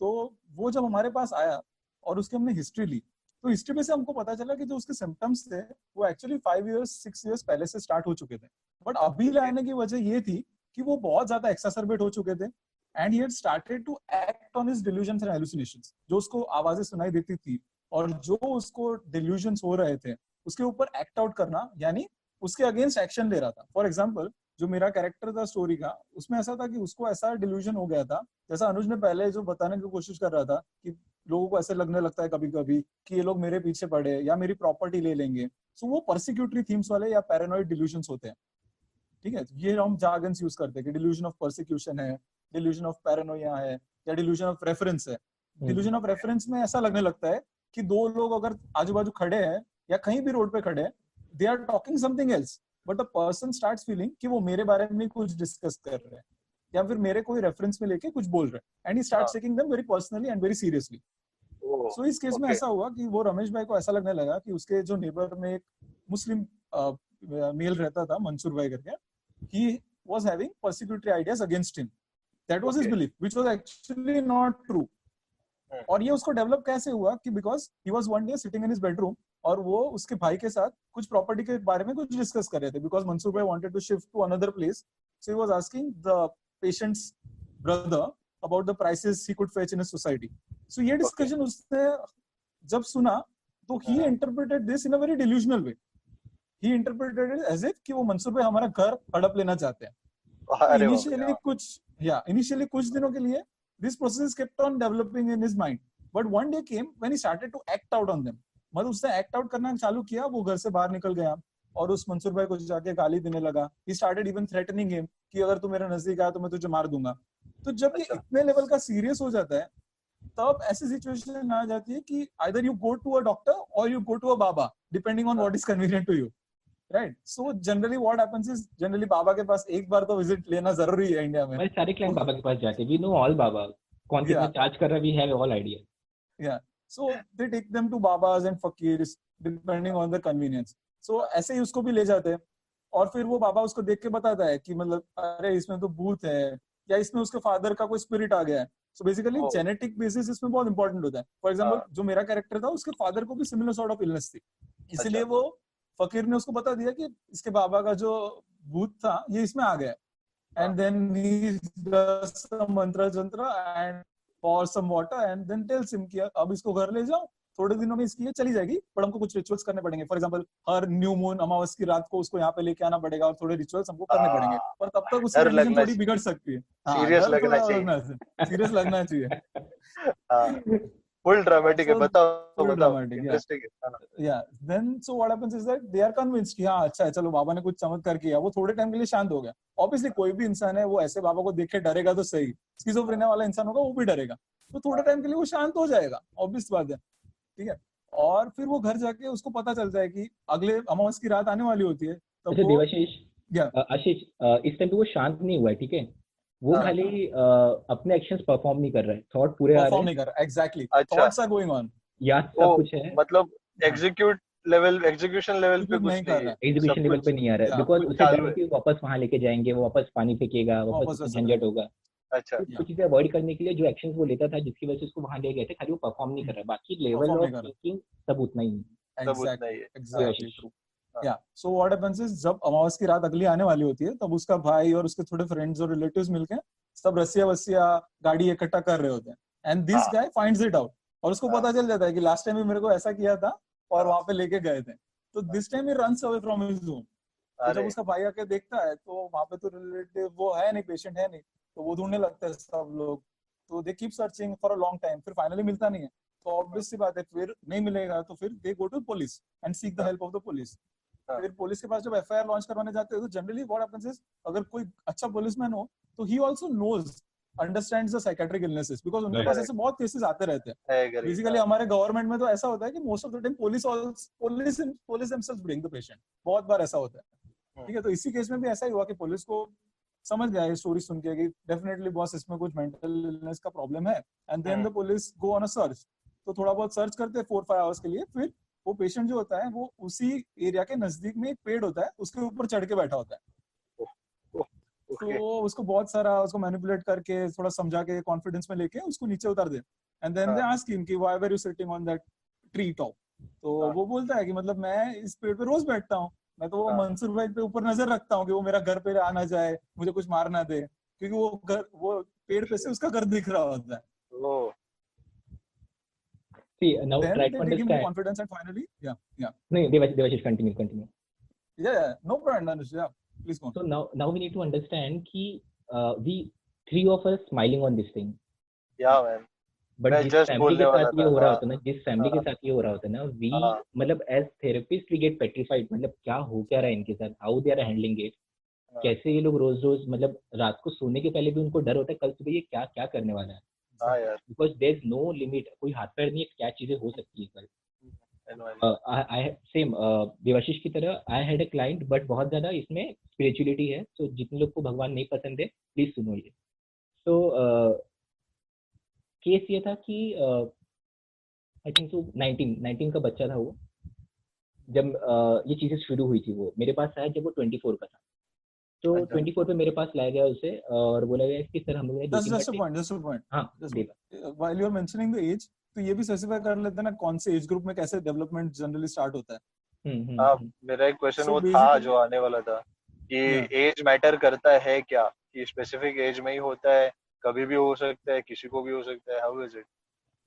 तो वो जब हमारे पास आया और उसकी हमने हिस्ट्री ली, तो हिस्ट्री में से हमको पता चला कि जो उसके सिम्टम्स थे वो एक्चुअली 5 इयर्स 6 इयर्स पहले से स्टार्ट हो चुके थे। बट अभी लाने की वजह ये थी कि वो बहुत ज्यादा एक्सासर्बेट हो चुके थे and he had started to act on his delusions and hallucinations. जो उसको आवाजें सुनाई देती थी और जो उसको डिल्यूजन्स हो रहे थे उसके ऊपर एक्ट आउट करना, यानी उसके अगेंस्ट एक्शन ले रहा था। फॉर एग्जाम्पल जो मेरा कैरेक्टर था स्टोरी का, उसमें ऐसा था कि उसको ऐसा डिल्यूजन हो गया था, जैसा अनुज ने पहले जो बताने की कोशिश कर रहा था कि लोगों को ऐसे लगने लगता है कभी कभी कि ये लोग मेरे पीछे पड़े या मेरी प्रॉपर्टी ले लेंगे। सो वो परसिक्यूटरी थीम्स वाले या पैरानॉइड डिल्यूजन्स होते हैं। ठीक है, ये हम जार्गन्स यूज करते हैं कि डिल्यूजन ऑफ परसिक्यूशन है, डिल्यूजन ऑफ पैरानोया है, या डिल्यूजन ऑफ रेफरेंस है। डिल्यूजन ऑफ रेफरेंस में ऐसा लगने लगता है कि दो लोग अगर आजू बाजू खड़े हैं या कहीं भी रोड पे खड़े हैं, they are talking something else, but a person starts feeling कि वो मेरे बारे में कुछ डिस्कस कर रहे हैं या फिर मेरे कोई रेफरेंस में लेके कुछ बोल रहे हैं, and he starts taking them very personally and very seriously. So इस केस में ऐसा हुआ कि वो रमेश भाई को ऐसा लगने लगा कि उसके जो नेबर में एक मुस्लिम मेल रहता था मंसूर भाई करके, he was having persecutory ideas against him. That was his belief, which was actually not true. और ये उसको डेवलप कैसे हुआ कि because he was one day sitting in his bedroom और वो उसके भाई के साथ कुछ प्रॉपर्टी के बारे में कुछ डिस्कस कर रहे थे, बिकॉज मंसूर भाई wanted to shift to another place, so he was asking the patient's brother about the prices he could fetch in his society. So ये डिस्कशन उसने जब सुना तो he interpreted this in a very delusional way. He interpreted it as if कि वो मंसूर भाई हमारा घर हड़प लेना चाहते हैं. इनिशियली कुछ दिनों के लिए this process kept on developing in his mind, but one day came when he started to act out on them. मतलब उसने एक्ट आउट करना चालू किया, वो घर से बाहर निकल गया और उस मंसूर भाई को जाके गाली देने लगा. he started even threatening him कि अगर तू मेरे नजदीक आया तो मैं तुझे मार दूंगा. तो जब ये इतने लेवल का सीरियस हो जाता है तब ऐसी सिचुएशन आ जाती है कि either you go to a doctor or you go to a baba depending on what is convenient to you, right? So generally what happens is generally बाबा के पास एक बार तो विजिट लेना जरूरी है इंडिया में. हमारे सारे क्लाइंट बाबा के पास जाते हैं. We know all बाबा. कौन कितना चार्ज कर रहा है, we have all idea. Yeah. So they take them to babas and fakirs depending on the convenience. So ऐसे ही उसको भी ले जाते हैं और फिर वो बाबा उसको देख के बताता है कि मतलब अरे इसमें तो भूत है या इसमें उसके फादर का कोई स्पिरिट आ गया है. सो बेसिकली जेनेटिक बेसिस इसमें बहुत इंपॉर्टेंट होता है. फॉर एग्जांपल जो मेरा कैरेक्टर था उसके फादर को भी सिमिलर सॉर्ट ऑफ इलनेस थी, इसलिए वो फकीर ने उसको बता दिया कि इसके बाबा का जो भूत था ये इसमें आ गया. And then he does some mantra jantra and pours some water and then tells him कि अब इसको घर ले जाओ, थोड़े दिनों में इसकी ये चली जाएगी, पर हमको कुछ रिचुअल्स करने पड़ेंगे. For example her new moon अमावस की रात को उसको यहाँ पे लेके आना पड़ेगा और थोड़े रिचुअल्स हमको करने पड़ेंगे, पर तब तक उसकी कंडीशन थोड़ी बिगड़ सकती है. सीरियस लगना चाहिए. सीरियस लगना चाहिए. Full dramatic है. बताओ. Interesting है. Yeah. Then so what happens is that they are convinced कि हाँ अच्छा है, चलो बाबा ने कुछ चमत्कार किया. वो थोड़े टाइम के लिए शांत हो गया. Obviously कोई भी इंसान है वो ऐसे बाबा को देख के डरेगा तो सही, स्किज़ोफ्रेनिया वाला इंसान होगा वो भी डरेगा, तो थोड़े टाइम के लिए वो शांत हो जाएगा, ऑब्वियस बात है. ठीक है. और फिर वो घर जाके उसको पता चलता है कि अगले अमावस की रात आने वाली होती है. तब वो देवाशीष, आशीष, इस टाइम पे वो शांत नहीं हुआ है. ठीक है. वो खाली अपने एक्शंस परफॉर्म नहीं कर रहा है, थॉट पूरे आ रहे हैं. Exactly. Thoughts are going on. याद सब कुछ है, मतलब एग्जीक्यूशन लेवल पे कुछ नहीं कर रहा है. एग्जीक्यूशन लेवल पे नहीं आ रहा है बिकॉज़ उसे डर है कि वापस वहां लेके जाएंगे, वो वापस पानी फेंकेगा, वापस झंझट होगा. अच्छा. कुछ चीजें अवॉइड करने के लिए जो एक्शंस वो लेता था जिसकी वजह से उसको वहां ले गए थे, खाली वो परफॉर्म नहीं कर रहा है. बाकी लेवल ऑफ थिंकिंग सब उतना ही है. एग्जैक्टली. या सो व्हाट हैपेंस इज जब अमावस की रात अगली आने वाली होती है तब उसका भाई और उसके थोड़े फ्रेंड्स और रिलेटिव्स मिलके सब रस्सिया वस्सिया गाड़ी इकट्ठा कर रहे होते हैं. And this guy finds it out और उसको पता चल जाता है कि लास्ट टाइम भी मेरे को ऐसा किया था और वहां पे लेके गए थे. तो this time he runs away from his home. तो जब उसका भाई आके देखता है तो वहां पे तो रिलेटिव वो है नहीं, पेशेंट है नहीं, तो वो ढूंढने लगता है सब लोग. तो they keep searching for a long time. फिर फाइनली मिलता नहीं है तो ऑब्वियस सी बात है फिर नहीं मिलेगा तो फिर they go to police and seek the help of the police. फिर पुलिस के पास जब एफआईआर लॉन्च करवाने जाते हैं तो जनरली व्हाट हैपेंस इज अगर कोई अच्छा पुलिसमैन हो तो he also knows understands the psychiatric illnesses because उनके पास ऐसे बहुत केसेस आते रहते हैं. बेसिकली हमारे गवर्नमेंट में तो ऐसा होता है कि most of the time police themselves bring the patient. बहुत बार ऐसा होता है. ठीक है. तो इसी केस में भी ऐसा ही हुआ कि पुलिस को समझ गया ये स्टोरी सुन के कि डेफिनेटली बॉस इसमें कुछ मेंटल इलनेस का प्रॉब्लम है. And then the police go on a search. तो थोड़ा बहुत सर्च करते हैं 4-5 आवर्स के लिए. फिर वो पेशेंट जो होता है वो उसी एरिया के नजदीक में एक पेड़ होता है उसके ऊपर चढ़ के बैठा होता है. तो उसको बहुत सारा उसको मैनिपुलेट करके थोड़ा समझा के कॉन्फिडेंस में लेके उसको नीचे उतार दे. And then they ask him कि why were you sitting on that tree top. तो वो बोलता है कि मतलब मैं इस पेड़ पे रोज बैठता हूँ, मैं तो वो मंसूर भाई पे ऊपर नजर रखता हूँ कि वो मेरा घर पे आ ना जाए, मुझे कुछ मार ना दे, क्योंकि वो पेड़ पे से उसका घर दिख रहा होता है. See, now then try to they give him understand. confidence and finally, yeah. No, Devashish, continue. Yeah, no problem. Yeah, please go on. So now we need to understand कि we three of us smiling on this thing. Yeah, man. But जिस फैमिली के साथ ये हो रहा होता है ना, जिस फैमिली के साथ ये हो रहा होता है ना, we मतलब as therapist we get petrified. मतलब क्या हो क्या रहा है इनके साथ, how they are handling it. कैसे ये लोग रोज मतलब रात को सोने के पहले भी उनको डर होता है कल सुबह ये क्या क्या करने वाला है. Because there is no limit. कोई हाथ पैर नहीं है क्या चीजें हो सकती है कल. सेम देवाशीष की तरह I had a client but बहुत ज्यादा इसमें स्पिरिचुअलिटी है. तो जितने लोग को भगवान नहीं पसंद है प्लीज सुनो ये. तो केस ये था कि आई थिंक तो 19 का बच्चा था वो. जब ये चीजें शुरू हुई थी, वो मेरे पास आया जब वो 24 का था। तो 24 पे मेरे पास लाया गया उसे और बोला गया कि सर हम लोग ने 2-3 just a घंटे। point, just a point. हाँ Just देगा। while you're mentioning the age, तो ये भी स्पेसिफाई कर लेते हैं ना कौन से एज ग्रुप में कैसे डेवलपमेंट जनरली स्टार्ट होता है। हाँ, मेरा एक क्वेश्चन So वो था basically, जो आने वाला था कि yeah, एज मैटर करता है क्या, कि स्पेसिफिक एज में ही होता है, कभी भी हो सकता है, किसी को भी हो सकता है, हाउ इज इट,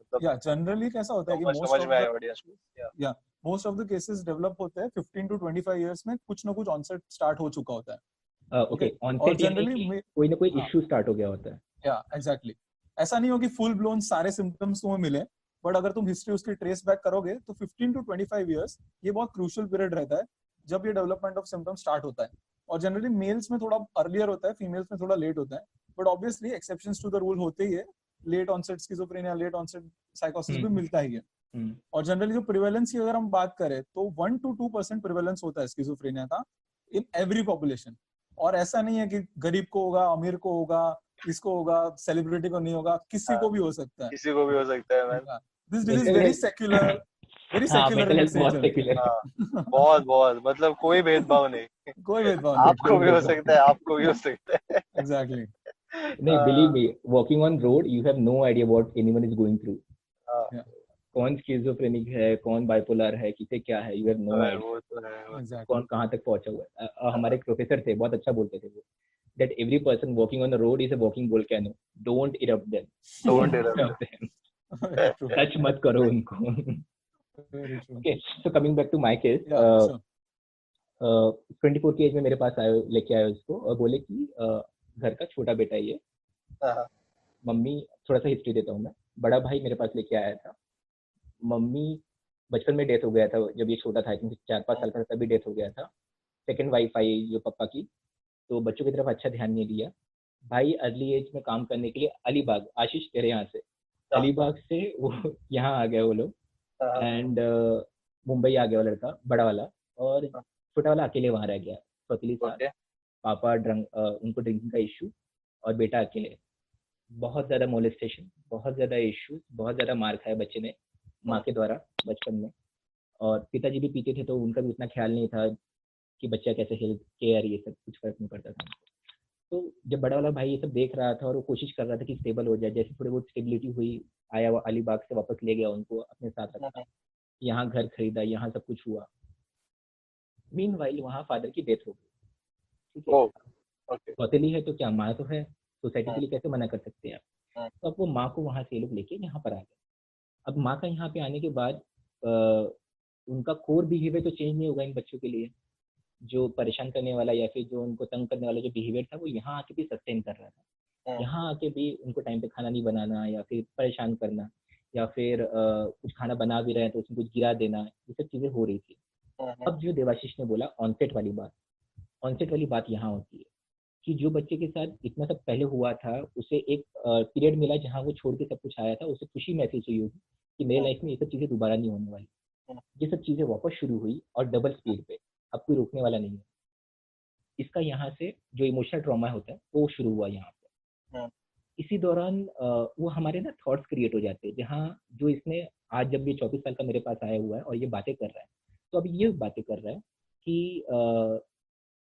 मतलब yeah, जनरली कैसा होता है कि समझ में आए ऑडियंस को। या most of the cases develop होते हैं 15 to 25 इयर्स में, कुछ ना कुछ ऑनसेट स्टार्ट हो चुका होता है। ओके, और ऑनसेट यानी जनरली कि कोई ना कोई हाँ, इश्यू स्टार्ट हो गया होता है। या एग्जैक्टली, ऐसा नहीं हो कि फुल ब्लोन सारे सिम्टम्स तुम्हें मिले, बट अगर तुम हिस्ट्री उसकी ट्रेस बैक करोगे तो 15 to 25 इयर्स ये बहुत क्रूशियल पीरियड रहता है जब ये डेवलपमेंट ऑफ सिम्टम्स स्टार्ट होता है। और जनरली मेल्स में थोड़ा अर्लियर होता है, फीमेल्स में थोड़ा लेट होता है, but obviously exceptions to the rule होते ही है। Late onset schizophrenia, late onset साइकोसिस भी मिलता ही है। और जनरली जो प्रिवेलेंस की अगर हम बात करें तो 1 to 2% प्रिवेलेंस होता है स्किज़ोफ्रेनिया का इन एवरी पॉपुलेशन। और ऐसा नहीं है कि गरीब को होगा, अमीर को होगा, इसको होगा, सेलिब्रिटी को नहीं होगा, किसी को भी हो सकता है। किसी को भी हो सकता है ma'am. This disease mental very health, secular, very हाँ secular mental in health it's बहुत नेचर। सेक्युलर है। हाँ, बहुत बहुत, मतलब कोई भेदभाव नहीं, कोई भेदभाव नहीं। आपको भी हो सकता है, आपको भी हो सकता है। एग्जैक्टली। नहीं, believe me, walking on road you have no idea what anyone is going through. कौन स्किज़ोफ्रेनिक है, कौन बाइपोलर है, किसे क्या है, यू हैव नो आइडिया। वो तो है। एग्जैक्टली। कौन कहाँ तक पहुंचा हुआ है। हमारे एक प्रोफेसर थे, बहुत अच्छा बोलते थे वो, that every person walking on the road is a walking volcano, don't erupt them, don't erupt them, Very true. touch मत करो उनको। Very true. Okay, so coming back to my case, Yeah, sure. 24 की एज में मेरे पास आए, लेके आए उसको और बोले कि घर का छोटा बेटा है ये। मम्मी, थोड़ा सा हिस्ट्री देता हूँ मैं। बड़ा भाई मेरे पास लेके आया था, मम्मी बचपन में डेथ हो गया था जब ये छोटा था, आई थिंक 4-5 साल का था तभी डेथ हो गया था। सेकंड वाइफ आई जो पापा की, तो बच्चों की तरफ अच्छा ध्यान नहीं दिया। भाई अर्ली एज में काम करने के लिए अलीबाग, आशीष तेरे यहाँ से, अलीबाग से वो यहाँ आ गए वो लोग, एंड मुंबई आ गया वो लड़का बड़ा वाला, और छोटा वाला अकेले वहाँ रह गया 34 साल। पापा उनको ड्रिंकिंग का इशू, और बेटा अकेले। बहुत ज़्यादा मोलेस्टेशन, बहुत ज़्यादा इशू, बहुत ज़्यादा मार खाया बच्चे ने माँ के द्वारा बचपन में। और पिताजी भी पीते थे तो उनका भी उतना ख्याल नहीं था कि बच्चा कैसे हेल्थ केयर, ये सब कुछ फर्क नहीं पड़ता था। तो जब बड़ा वाला भाई ये सब देख रहा था और वो कोशिश कर रहा था कि स्टेबल हो जाए, जैसे थोड़ी बहुत स्टेबिलिटी हुई, आया वो अलीबाग से वापस ले गया उनको, अपने साथ रखा, यहाँ घर खरीदा, यहाँ सब कुछ हुआ। मीनवाइल वहाँ फादर की डेथ हो गई। ठीक है, सौतेली है तो क्या, माँ तो है, सोसाइटी के लिए कैसे मना कर सकते हैं आप। तो अब वो माँ को वहाँ से लोग लेके यहाँ पर आ गए। अब माँ का यहाँ पे आने के बाद उनका कोर बिहेवियर तो चेंज नहीं होगा इन बच्चों के लिए। जो परेशान करने वाला या फिर जो उनको तंग करने वाला जो बिहेवियर था वो यहाँ आके भी सस्टेन कर रहा था। यहाँ आके भी उनको टाइम पे खाना नहीं बनाना, या फिर परेशान करना, या फिर कुछ खाना बना भी रहे हैं तो उसमें कुछ गिरा देना, ये सब चीज़ें हो रही थी। अब जो देवाशीष ने बोला ऑनसेट वाली बात यहाँ होती है कि जो बच्चे के साथ इतना सब पहले हुआ था, उसे एक पीरियड मिला जहाँ वो छोड़ के सब कुछ आया था, उसे खुशी महसूस हुई होगी कि मेरे लाइफ में ये सब चीज़ें दोबारा नहीं होने वाली। ये सब चीज़ें वापस शुरू हुई और डबल स्पीड पे, अब कोई रोकने वाला नहीं है। इसका यहाँ से जो इमोशनल ट्रॉमा होता है वो शुरू हुआ यहाँ पे। इसी दौरान वो हमारे ना थॉट्स क्रिएट हो जाते हैं, जहाँ जो इसने आज जब ये 24 साल का मेरे पास आया हुआ है और ये बातें कर रहा है, तो अब ये बातें कर रहा है कि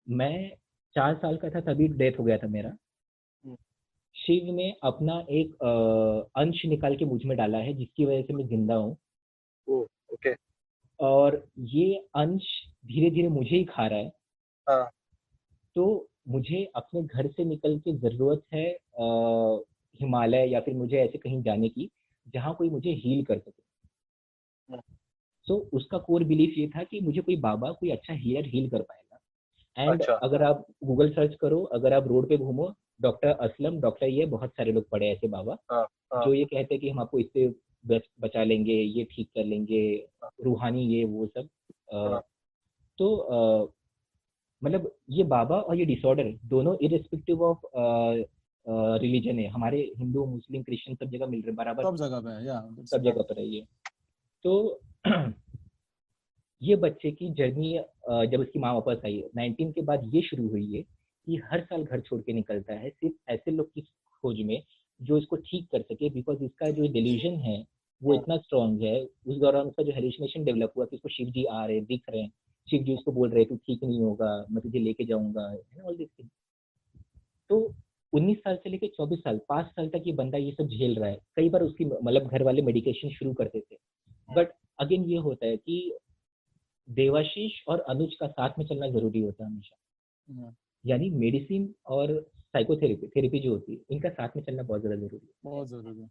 मैं 4 साल का था तभी डेथ हो गया था मेरा। शिव ने अपना एक अंश निकाल के मुझ में डाला है जिसकी वजह से मैं जिंदा हूँ। ओके। और ये अंश धीरे धीरे मुझे ही खा रहा है। तो मुझे अपने घर से निकल के जरूरत है हिमालय या फिर मुझे ऐसे कहीं जाने की जहाँ कोई मुझे हील कर सके। तो उसका कोर बिलीफ ये था कि मुझे कोई बाबा, कोई अच्छा हीलर हील कर पाएगा। एंड अगर आप गूगल सर्च करो, अगर आप रोड पे घूमो, डॉक्टर असलम, डॉक्टर ये बहुत सारे लोग पढ़े ऐसे बाबा जो ये कहते हैं कि हम आपको इससे बचा लेंगे, ये ठीक कर लेंगे, रूहानी ये वो सब। तो मतलब ये बाबा और ये डिसऑर्डर दोनों इररिस्पेक्टिव ऑफ रिलीजन है, हमारे हिंदू, मुस्लिम, क्रिश्चियन सब जगह मिल रहे बराबर, सब जगह पे है, या सब जगह पर है ये। तो ये बच्चे की जर्नी जब उसकी माँ वापस आई 19 के बाद ये शुरू हुई है कि हर साल घर छोड़ के निकलता है सिर्फ ऐसे लोग की खोज में जो इसको ठीक कर सके, बिकॉज इसका जो डिल्यूजन है वो इतना स्ट्रांग है, उस दौरान उसका जो हेलुसिनेशन डेवलप हुआ कि उसको शिव जी आ रहे, दिख रहे हैं, शिव जी उसको बोल रहे तू ठीक नहीं होगा, मैं तुझे लेके जाऊंगा, ऑल दिस थिंग। तो 19 साल से लेके 24 साल, 5 साल तक ये बंदा ये सब झेल रहा है। कई बार उसकी मतलब घर वाले मेडिकेशन शुरू करते थे, बट अगेन ये होता है कि देवाशीष और अनुज का साथ में चलना जरूरी होता है हमेशा। यानी मेडिसिन और साइकोथेरेपी जो होती है, इनका साथ में चलना बहुत ज्यादा जरूरी है। बहुत जरूरी है।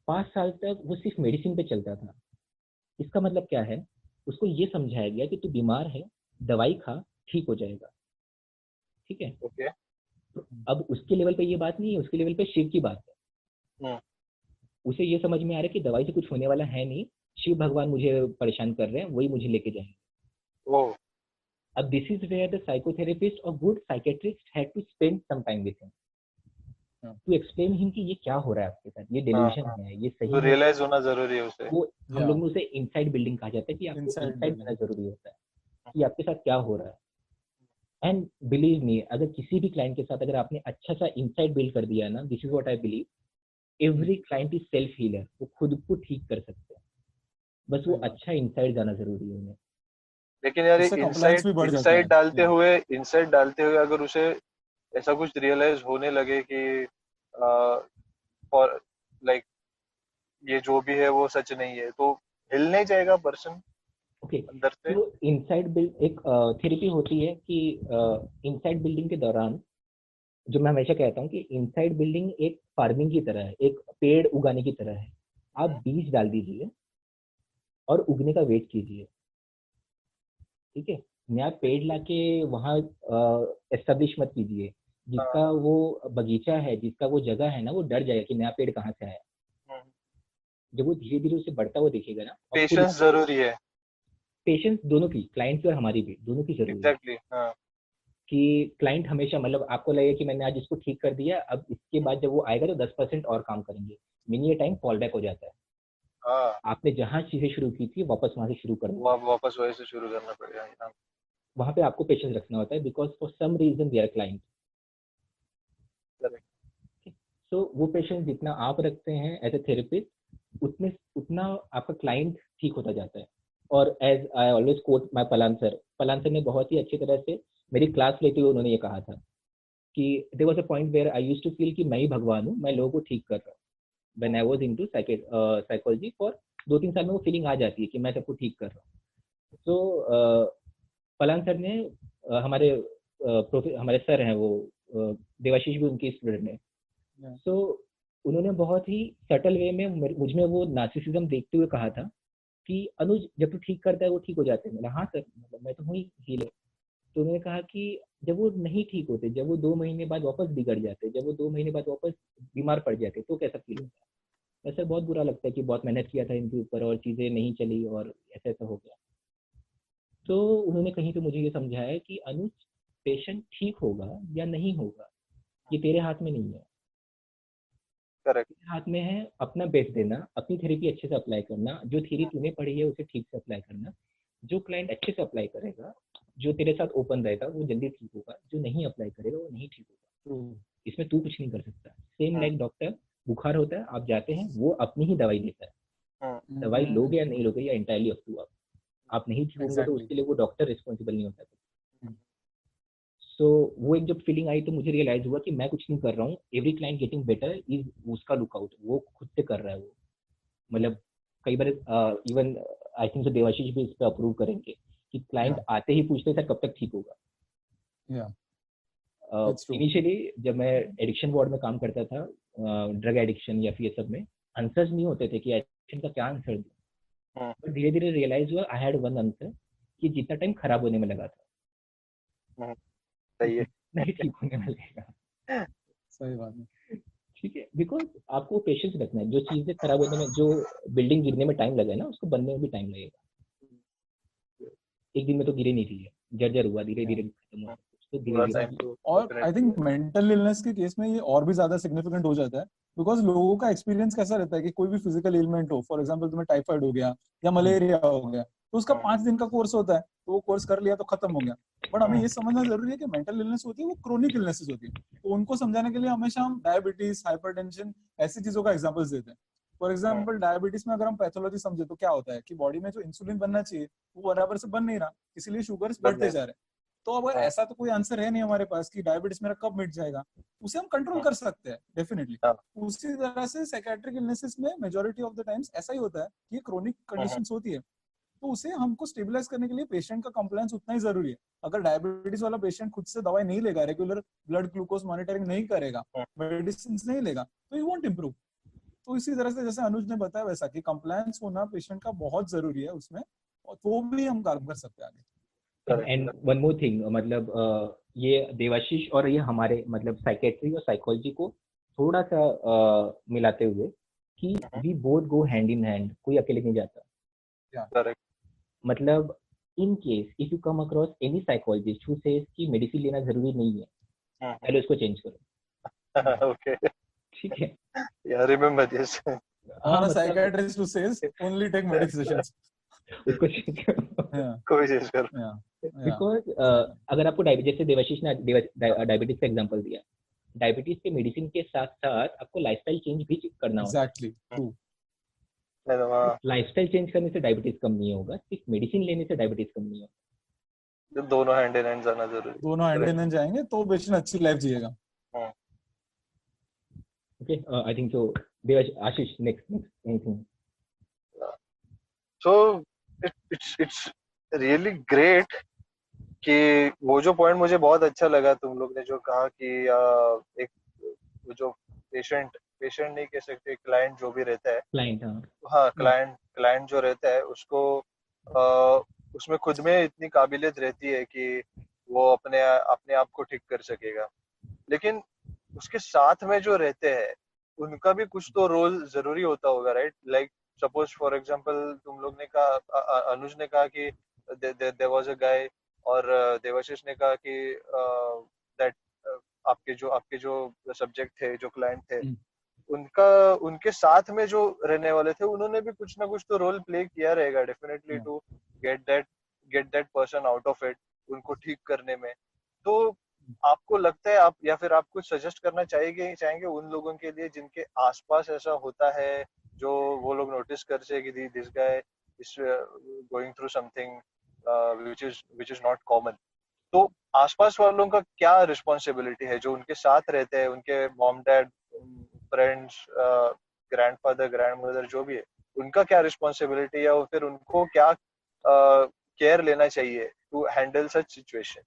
5 साल तक वो सिर्फ मेडिसिन पे चलता था। इसका मतलब क्या है, उसको ये समझाया गया कि तू बीमार है, दवाई खा, ठीक हो जाएगा, ठीक है। ओके। तो अब उसके लेवल पे ये बात नहीं है, उसके लेवल पे शिव की बात है। उसे ये समझ में आ रहा है कि दवाई से कुछ होने वाला है नहीं, शिव भगवान मुझे परेशान कर रहे हैं, वही मुझे लेके जाएंगे। अब this is where the psychotherapist और good psychiatrist had to spend some time with him to explain him कि ये क्या हो रहा है आपके साथ, ये डेल्यूजन है, ये सही तो रियलाइज होना जरूरी है उसे। वो हम लोग में उसे इनसाइड बिल्डिंग कहा जाता है कि आपको इनसाइड होना जरूरी होता है कि आपके साथ क्या हो रहा है। एंड बिलीव मी, अगर किसी भी क्लाइंट के साथ अगर आपने अच्छा सा इनसाइड बिल्ड कर दिया ना, this is what I believe, every client is self healer, वो खुद को ठीक कर सकते हैं, बस वो अच्छा इनसाइड जाना जरूरी है उन्हें। लेकिन यार इनसाइड डालते हुए अगर उसे ऐसा कुछ रियलाइज होने लगे कि और लाइक ये जो भी है वो सच नहीं है, तो हिल नहीं जाएगा पर्सन अंदर से। तो इनसाइड बिल्ड एक थेरेपी होती है कि इनसाइड बिल्डिंग के दौरान, जो मैं हमेशा कहता हूँ कि इनसाइड बिल्डिंग एक फार्मिंग की तरह है, एक पेड़ उगाने की तरह है। आप बीज डाल दीजिए और उगने का वेट कीजिए, ठीक है। नया पेड़ लाके वहाँ एस्टेब्लिश मत कीजिए। जिसका वो बगीचा है, जिसका वो जगह है ना, वो डर जाएगा कि नया पेड़ कहाँ से आया। जब वो धीरे धीरे उसे बढ़ता हुआ दिखेगा ना, पेशेंस जरूरी है। पेशेंस दोनों की, क्लाइंट की और हमारी भी, दोनों की जरूरी है। कि क्लाइंट हमेशा मतलब आपको लगे कि मैंने आज इसको ठीक कर दिया, अब इसके बाद जब वो आएगा तो 10% और काम करेंगे, मिनी टाइम फॉल बैक हो जाता है। आपने जहाँ चीजें शुरू की थी वापस वहां से शुरू करना, वापस वहीं से शुरू करना पड़ेगा। वहां पे आपको पेशेंस रखना होता है, because for some reason they are client. तो वो पेशेंस जितना आप रखते हैं एज ए थेरेपिस्ट, उतना आपका क्लाइंट ठीक होता जाता है। और as I always quote my Palan sir ने बहुत ही अच्छी तरह से मेरी क्लास लेते हुए उन्होंने ये कहा था कि there was a point where I used to feel कि मैं ही भगवान हूँ, मैं लोगों को ठीक कर रहा हूँ। When I was into psychology for 2-3 साल में वो फीलिंग आ जाती है कि मैं सबको ठीक कर रहा हूँ। तो पलान सर ने हमारे सर हैं वो, देवाशीष भी उनकी स्टूडेंट है। तो उन्होंने बहुत ही सटल वे में मुझमें वो नार्सिसिज्म देखते हुए कहा था कि अनुज जब तू ठीक करता है वो ठीक हो जाते हैं। मैंने हाँ सर, मतलब मैं तो हूँ ही हीलर। तो उन्होंने कहा कि जब वो नहीं ठीक होते, जब वो 2 महीने बाद वापस बिगड़ जाते, जब वो 2 महीने बाद वापस बीमार पड़ जाते, तो कैसा फील होता है? ऐसा बहुत बुरा लगता है कि बहुत मेहनत किया था इनके ऊपर और चीजें नहीं चली और ऐसा ऐसा हो गया। तो उन्होंने कहीं पे मुझे ये समझाया कि अनुज, पेशेंट ठीक होगा या नहीं होगा ये तेरे हाथ में नहीं है। करेक्ट। हाथ में है अपना बेस्ट देना, अपनी थेरेपी अच्छे से अप्लाई करना, जो थ्योरी तूने पढ़ी है उसे ठीक से अप्लाई करना। जो क्लाइंट अच्छे से अप्लाई करेगा, जो तेरे साथ ओपन रहेगा, वो जल्दी ठीक होगा। जो नहीं अप्लाई करेगा वो नहीं ठीक होगा। इसमें तू कुछ नहीं कर सकता। सेम लाइक डॉक्टर, बुखार होता है, आप जाते हैं, वो अपनी ही दवाई देता है। दवाई लोगे या नहीं लोगे या इंटायरली अप टू आप नहीं ठीक होंगे तो उसके लिए वो डॉक्टर रिस्पॉन्सिबल नहीं होता। सो वो एक जब फीलिंग आई तो मुझे रियलाइज हुआ कि मैं कुछ नहीं कर रहा हूँ, every client getting better is उसका लुकआउट, वो खुद से कर रहा है। वो मतलब कई बार इवन आई थिंक देवाशीष भी इस पर अप्रूव करेंगे कि क्लाइंट आते ही पूछते सर कब तक ठीक होगा। इनिशियली जब मैं एडिक्शन वार्ड में काम करता था, ड्रग एडिक्शन या फिर ये सब में, आंसर्स नहीं होते थे कि एडिक्शन का क्या आंसर दूं। पर धीरे धीरे रियलाइज हुआ आई हैड वन आंसर, कि जितना टाइम खराब होने में लगा था सही है नहीं ठीक होने में लगेगा। सही बात है। ठीक है, बिकॉज आपको पेशेंस रखना है। जो चीजें खराब होने में, जो बिल्डिंग गिरने में टाइम लगा है ना, उसको बनने में भी टाइम लगेगा। एक दिन में तो गिरे नहीं थी, जर्जर हुआ, धीरे धीरे खत्म हुआ। और आई थिंक मेंटल इलनेस के केस में ये और भी ज्यादा सिग्निफिकेंट हो जाता है, बिकॉज लोगों का एक्सपीरियंस कैसा रहता है कि कोई भी फिजिकल एलिमेंट हो, फॉर एग्जांपल तुम्हें टाइफाइड हो गया या मलेरिया हो गया, तो उसका 5 दिन का कोर्स होता है, तो वो कोर्स कर लिया तो खत्म हो गया। बट हमें ये समझना जरूरी है कि मेंटल इलनेस होती है वो क्रोनिक इलनेसेस होती है। तो उनको समझाने के लिए हमेशा हम डायबिटीज, हाइपरटेंशन, ऐसी चीजों का एग्जांपल्स देते हैं। फॉर एग्जाम्पल डायबिटीज में अगर हम पैथोलॉजी समझे तो क्या होता है कि बॉडी में जो इंसुलिन बनना चाहिए वो बराबर से बन नहीं रहा, इसीलिए शुगर्स बढ़ते जा रहे हैं। तो अब ऐसा तो कोई आंसर है नहीं हमारे पास कि डायबिटीज मेरा कब मिट जाएगा, उसे हम कंट्रोल कर सकते हैं डेफिनेटली। उसी तरह से साइकियाट्रिक इलनेसेस में मेजॉरिटी ऑफ द टाइम्स ऐसा ही होता है कि ये क्रोनिक कंडीशंस होती है, तो उसे हमको स्टेबलाइज करने के लिए पेशेंट का कंप्लायंस उतना ही जरूरी है। अगर डायबिटीज वाला पेशेंट खुद से दवाई नहीं लेगा, रेगुलर ब्लड ग्लूकोज मॉनिटरिंग नहीं करेगा, मेडिसिन नहीं लेगा, तो ही वोंट इम्प्रूव। तो इसी तरह से जैसे अनुज ने बताया वैसा कि कंप्लायंस होना पेशेंट का बहुत जरूरी है उसमें, और वो भी हम काम कर सकते हैं आगे। एंड वन मोर थिंग, मतलब ये देवाशीष और ये हमारे मतलब साइकेट्री और साइकोलॉजी को थोड़ा सा मिलाते हुए कि we both go hand in hand, कोई अकेले नहीं जाता। मतलब in case if you come across any psychologist who says कि मेडिसिन लेना जरूरी नहीं है, पहले उसको चेंज करो। ओके, ठीक है, या रिमेंबर दिस। हमारा psychiatrist who says only take medications, उसको चेंज करो, कोई चेंज करो। बिकॉज अगर आपको जैसे देवाशीष ने डायबिटीज का एग्जांपल दिया, डायबिटीज के मेडिसिन के साथ साथ आपको लाइफस्टाइल चेंज भी करना होगा। Exactly true. लाइफस्टाइल चेंज करने से डायबिटीज कम नहीं होगा, सिर्फ मेडिसिन लेने से डायबिटीज कम नहीं होगा। दोनों हैंड इन हैंड जाना जरूरी है। दोनों हैंड इन हैंड जाएंगे तो पेशेंट अच्छी लाइफ जिएगा। Okay, I think so. Ashish, next anything? So it's really great कि वो जो पॉइंट मुझे बहुत अच्छा लगा तुम लोग ने जो कहा कि एक जो पेशेंट नहीं कह सकते, क्लाइंट जो भी रहता है, क्लाइंट, हाँ क्लाइंट जो रहता है उसको उसमें खुद में इतनी काबिलियत रहती है कि वो अपने आप को ठीक कर सकेगा, लेकिन उसके साथ में जो रहते हैं उनका भी कुछ तो रोल जरूरी होता होगा, right? Like suppose for example तुम लोग ने कहा, अनुज ने कहा कि देयर वाज अ गाय, और देवाशीष ने कहा कि दैट आपके जो सब्जेक्ट थे, जो क्लाइंट थे, उनके साथ में जो रहने वाले थे उन्होंने भी कुछ ना कुछ तो रोल प्ले किया रहेगा definitely to get that person out of it, उनको ठीक करने में। तो आपको लगता है आप या फिर आप कुछ सजेस्ट करना चाहेंगे उन लोगों के लिए जिनके आसपास ऐसा होता है, जो वो लोग नोटिस कर से कि this guy is going through something which is not common, तो आसपास वालों का क्या रिस्पॉन्सिबिलिटी है, जो उनके साथ रहते हैं, उनके mom dad, friends, grandfather, grandmother, जो भी है, उनका क्या रिस्पॉन्सिबिलिटी है, और फिर उनको क्या केयर लेना चाहिए to handle such situation?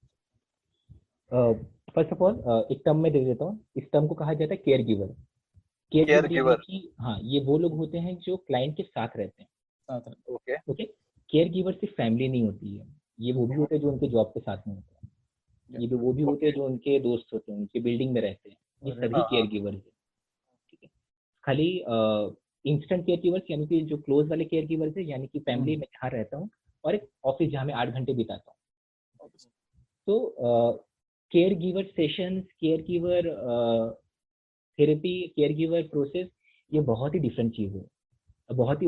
First of all एक टर्म में दे देता हूँ, इस टर्म को कहा जाता है केयर गिवर। केयर गिवर, हाँ, ये वो लोग होते हैं जो क्लाइंट के साथ रहते हैं। ओके, केयर गिवर सिर्फ फैमिली नहीं होती है, ये वो भी होते हैं जो उनके जॉब के साथ में होते हैं, ये भी वो भी होते हैं जो उनके दोस्त होते हैं, उनके बिल्डिंग में रहते हैं, ये सभी केयर गिवर है। ठीक है, खाली इंस्टेंट केयर गिवर्स यानी कि जो क्लोज वाले केयर गिवर्स है, यानी कि फैमिली में जहाँ रहता हूँ और एक ऑफिस जहाँ मैं 8 घंटे बिताता हूँ। तो care giver sessions, care giver therapy, care giver process, ये बहुत ही डिफरेंट चीज है, बहुत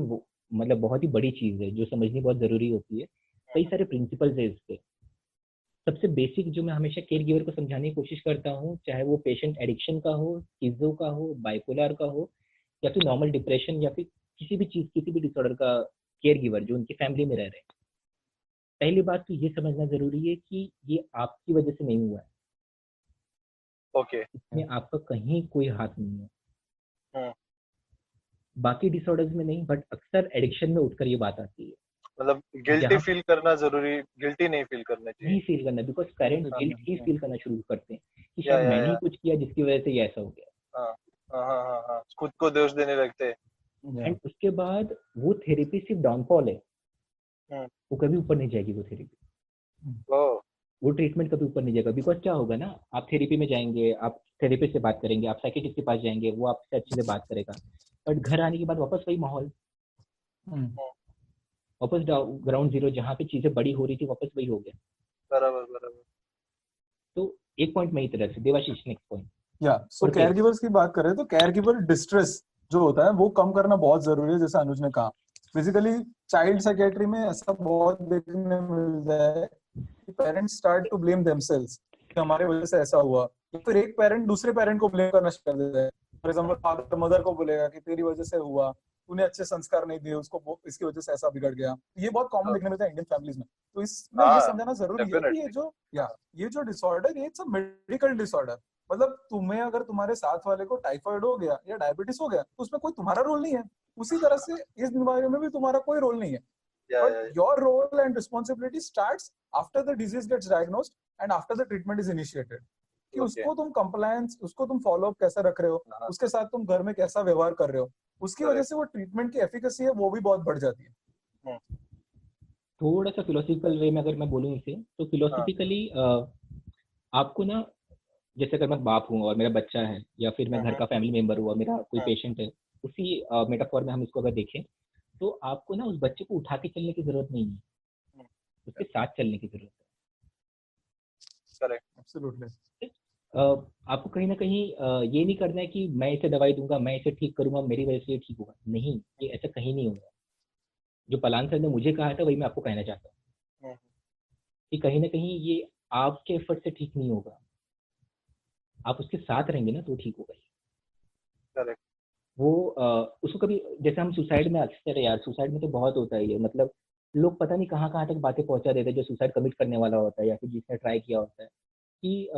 ही बड़ी चीज है जो समझनी बहुत जरूरी होती है। कई सारे प्रिंसिपल्स है इसके। सबसे बेसिक जो मैं हमेशा केयर गिवर को समझाने की कोशिश करता हूँ, चाहे वो पेशेंट एडिक्शन का हो, स्किज़ो का हो, बाइपोलर का हो, या फिर नॉर्मल डिप्रेशन, या फिर किसी भी डिसऑर्डर का केयर गिवर जो उनकी फैमिली में रह रहे हैं, पहली बात तो ये समझना जरूरी है कि ये आपकी वजह से नहीं हुआ है। इसमें आपका कहीं कोई हाथ नहीं है। बाकी डिसऑर्डर्स में नहीं, बट अक्सर एडिक्शन में उठकर ये बात आती है। मतलब गिल्टी फील करना जरूरी, गिल्टी नहीं फील करना चाहिए, नहीं फील करना, because parents guilt he feel करना शुरू करते हैं कि शायद मैंने ही कुछ किया जिसकी वजह से ये ऐसा हो गया। खुद को दोष देने लगते हैं। एंड उसके बाद वो थेरेपी सिर्फ डाउनफॉल है, वो कभी ऊपर नहीं जाएगी वो थेरेपी, वो ट्रीटमेंट कभी ऊपर नहीं जाएगा। बिकॉज क्या होगा ना, आप थेरेपी में जाएंगे, आप थेरेपिस्ट से बात करेंगे, आप साइकियाट्रिस्ट के पास जाएंगे, वो आपसे अच्छे से बात करेगा, बट घर आने के बाद वापस वही माहौल, वापस ग्राउंड जीरो, जहाँ पे चीजें बड़ी हो रही थी वापस वही हो गया। बराबर। तो एक पॉइंट में ही तरह से Devashish, next point. So care givers की बात करें तो केयर गिवर डिस्ट्रेस जो होता है वो कम करना बहुत जरूरी है। जैसे अनुज ने कहा, बेसिकली चाइल्ड साइकियाट्री में ऐसा बहुत देखने मिलता है कि parents start to blame themselves कि हमारे वजह से ऐसा हुआ, तो फिर एक पेरेंट दूसरे पेरेंट को ब्लेम करना शुरू कर देता है। फॉर एग्जांपल फादर मदर को बोलेगा कि तेरी वजह से हुआ, तूने अच्छे संस्कार नहीं दिए उसको, इसकी वजह से ऐसा बिगड़ गया। ये बहुत कॉमन हाँ देखने मिलता है इंडियन फैमिलीज में। तो इसमें ये समझना जरूरी है कि ये जो डिसऑर्डर, ये इट्स अ मेडिकल डिसऑर्डर। मतलब तुम्हें अगर तुम्हारे साथ वाले को टाइफाइड हो गया या डायबिटीज हो गया तो उसमें कोई तुम्हारा रोल नहीं है, उसी तरह से इस बीमारी में भी तुम्हारा कोई रोल नहीं है। But your role and responsibility starts after the disease gets diagnosed and after the treatment is initiated. कि उसको तुम compliance, उसको तुम follow up कैसा रख रहे हो, उसके साथ तुम घर में कैसा व्यवहार कर रहे हो, उसकी वजह से वो ट्रीटमेंट की एफिकेसी है वो भी बहुत बढ़ जाती है। थोड़ा सा फिलोसफिकल वे में अगर मैं बोलूँ इसे, तो फिलोसफिकली आपको ना, जैसे अगर मैं बाप हूँ और मेरा बच्चा है, या फिर मैं घर का फैमिली मेंबर हूँ और मेरा कोई पेशेंट है, उसी मेटाफोर में हम इसको अगर देखें, तो आपको ना उस बच्चे को उठा के चलने की जरूरत नहीं है, उसके साथ चलने की जरूरत है। Correct, absolutely. आपको कहीं ना कहीं ये नहीं करना है कि मैं इसे दवाई दूंगा, मैं इसे ठीक करूंगा, मेरी वजह से ये ठीक होगा। नहीं, ये ऐसा कहीं नहीं होगा। जो पलान सर ने मुझे कहा था वही मैं आपको कहना चाहता हूँ कि कहीं ना कहीं ये आपके एफर्ट से ठीक नहीं होगा, आप उसके साथ रहेंगे ना तो ठीक होगा। करेक्ट। वो उसको कभी, जैसे हम सुसाइड में अक्सर, यार सुसाइड में तो बहुत होता है ये, मतलब लोग पता नहीं कहाँ कहाँ तक बातें पहुंचा देते हैं जो सुसाइड कमिट करने वाला होता है या फिर जिसने ट्राई किया होता है, कि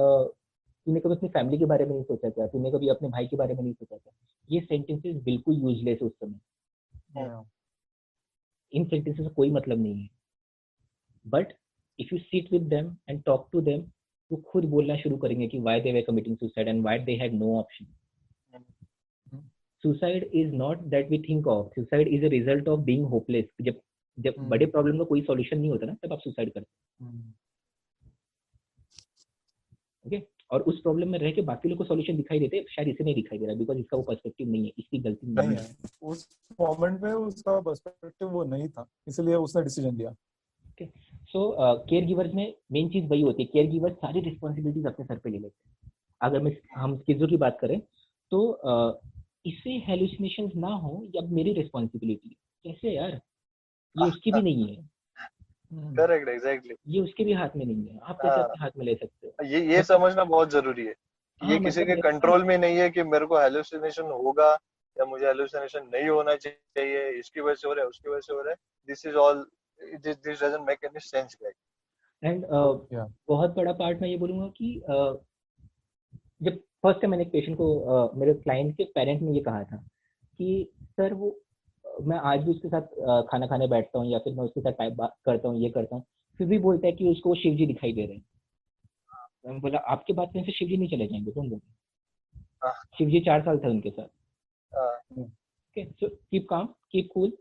तूने कभी अपनी फैमिली के बारे में नहीं सोचा क्या, तूने कभी अपने भाई के बारे में नहीं सोचा क्या। ये सेंटेंसेस बिल्कुल यूजलेस है उस समय। इन सेंटेंसेस का कोई मतलब नहीं है। But if you sit with them and talk to them, वो खुद बोलना शुरू करेंगे कि why they were committing suicide and why they had no option. Suicide is not that we think of, suicide is a result of being hopeless. जब बड़े प्रॉब्लम का कोई सॉल्यूशन नहीं होता ना, तब आप सुसाइड करते हैं। ओके, और उस प्रॉब्लम में रह के बाकी लोगों को सॉल्यूशन दिखाई देते हैं, शायद इसे नहीं दिखाई दे रहा बिकॉज इसका वो पर्सपेक्टिव नहीं है, इसकी गलती नहीं है। उस मोमेंट में उसका पर्सपेक्टिव वो नहीं था, इसलिए उसने डिसीजन लिया। ओके, सो केयर गिवर्स में मेन चीज वही होती है, केयर गिवर्स सारी रिस्पॉन्सिबिलिटीज अपने सर पे ले लेते हैं। अगर हम किड्स की बात करें तो इससे हेलुसिनेशंस ना हो या मेरी रिस्पॉन्सिबिलिटी कैसे यार, ये उसकी भी नहीं है। Correct, exactly. ये उसके भी हाथ में नहीं है, आप कैसे अपने हाथ में ले सकते हो। ये समझना बहुत जरूरी है कि ये किसी के कंट्रोल में नहीं है कि मेरे को हेलुसिनेशन होगा या मुझे हेलुसिनेशन नहीं होना चाहिए, इसकी वजह से हो रहा है, उसकी वजह से हो रहा है। This is all, this doesn't make any sense guys. And बहुत बड़ा पार्ट मैं ये बोलूंगा कि जब फर्स्ट टाइम मैंने एक पेशेंट को, मेरे क्लाइंट के पेरेंट ने ये कहा था कि सर वो, मैं आज भी उसके साथ खाना खाने बैठता हूँ या फिर मैं उसके साथ बात करता हूँ, ये करता हूँ, फिर भी बोलता है कि उसको वो शिव जी दिखाई दे रहे हैं। मैंने बोला आपके बात करने से शिव जी नहीं चले जाएंगे, कौन बोले? शिव जी 4 साल थे उनके साथ। Okay, so keep calm, keep cool.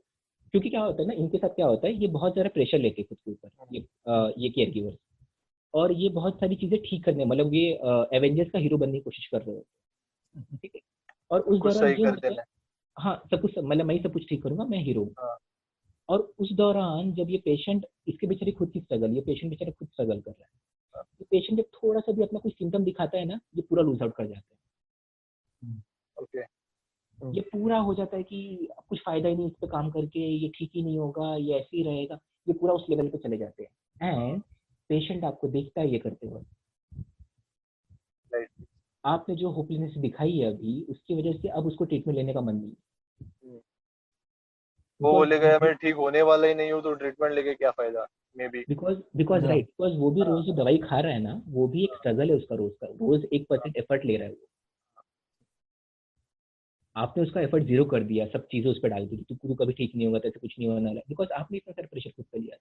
क्योंकि क्या होता है ना, इनके साथ क्या होता है, ये बहुत ज़्यादा प्रेशर लेते हैं खुद के ऊपर, ये केयर गिवर्स, और ये बहुत सारी चीजें ठीक करने, मतलब ये एवेंजर्स का हीरो बनने की कोशिश कर रहे होते हैं, ठीक है। और उस दौरान ये होता है, हाँ सब कुछ, मतलब मैं ही सब कुछ ठीक करूंगा, मैं हीरो हूँ। और उस दौरान जब ये पेशेंट, इसके बेचारे खुद की स्ट्रगल, ये पेशेंट बेचारे खुद स्ट्रगल कर रहा है, ये पेशेंट जब थोड़ा सा भी अपना कोई सिम्टम दिखाता है ना, ये पूरा लूज आउट कर जाता है। ओके, ये पूरा हो जाता है कि कुछ फायदा ही नहीं इस पे काम करके, ये ठीक ही नहीं होगा, ये ऐसे ही रहेगा, ये पूरा उस लेवल पे चले जाते हैं। एंड पेशेंट आपको देखता है ये करते हुए, आपने जो होपलेसनेस दिखाई है अभी, उसकी वजह से अब उसको ट्रीटमेंट लेने का मन नहीं। वो बोलेगा मैं ठीक होने वाला ही नहीं हूँ, तो ट्रीटमेंट लेके क्या फायदा, may be. Because right, because वो भी रोज जो दवाई खा रहा है ना, वो भी एक स्ट्रगल है उसका, रोज 1% एफर्ट ले रहा है वो। आपने उसका एफर्ट 0 कर दिया, सब चीजें उस पर डाल दी, तू कभी ठीक नहीं होगा, तेरे से कुछ नहीं होने वाला, बिकॉज आपने इतना सारा प्रेशर खुद कर लिया।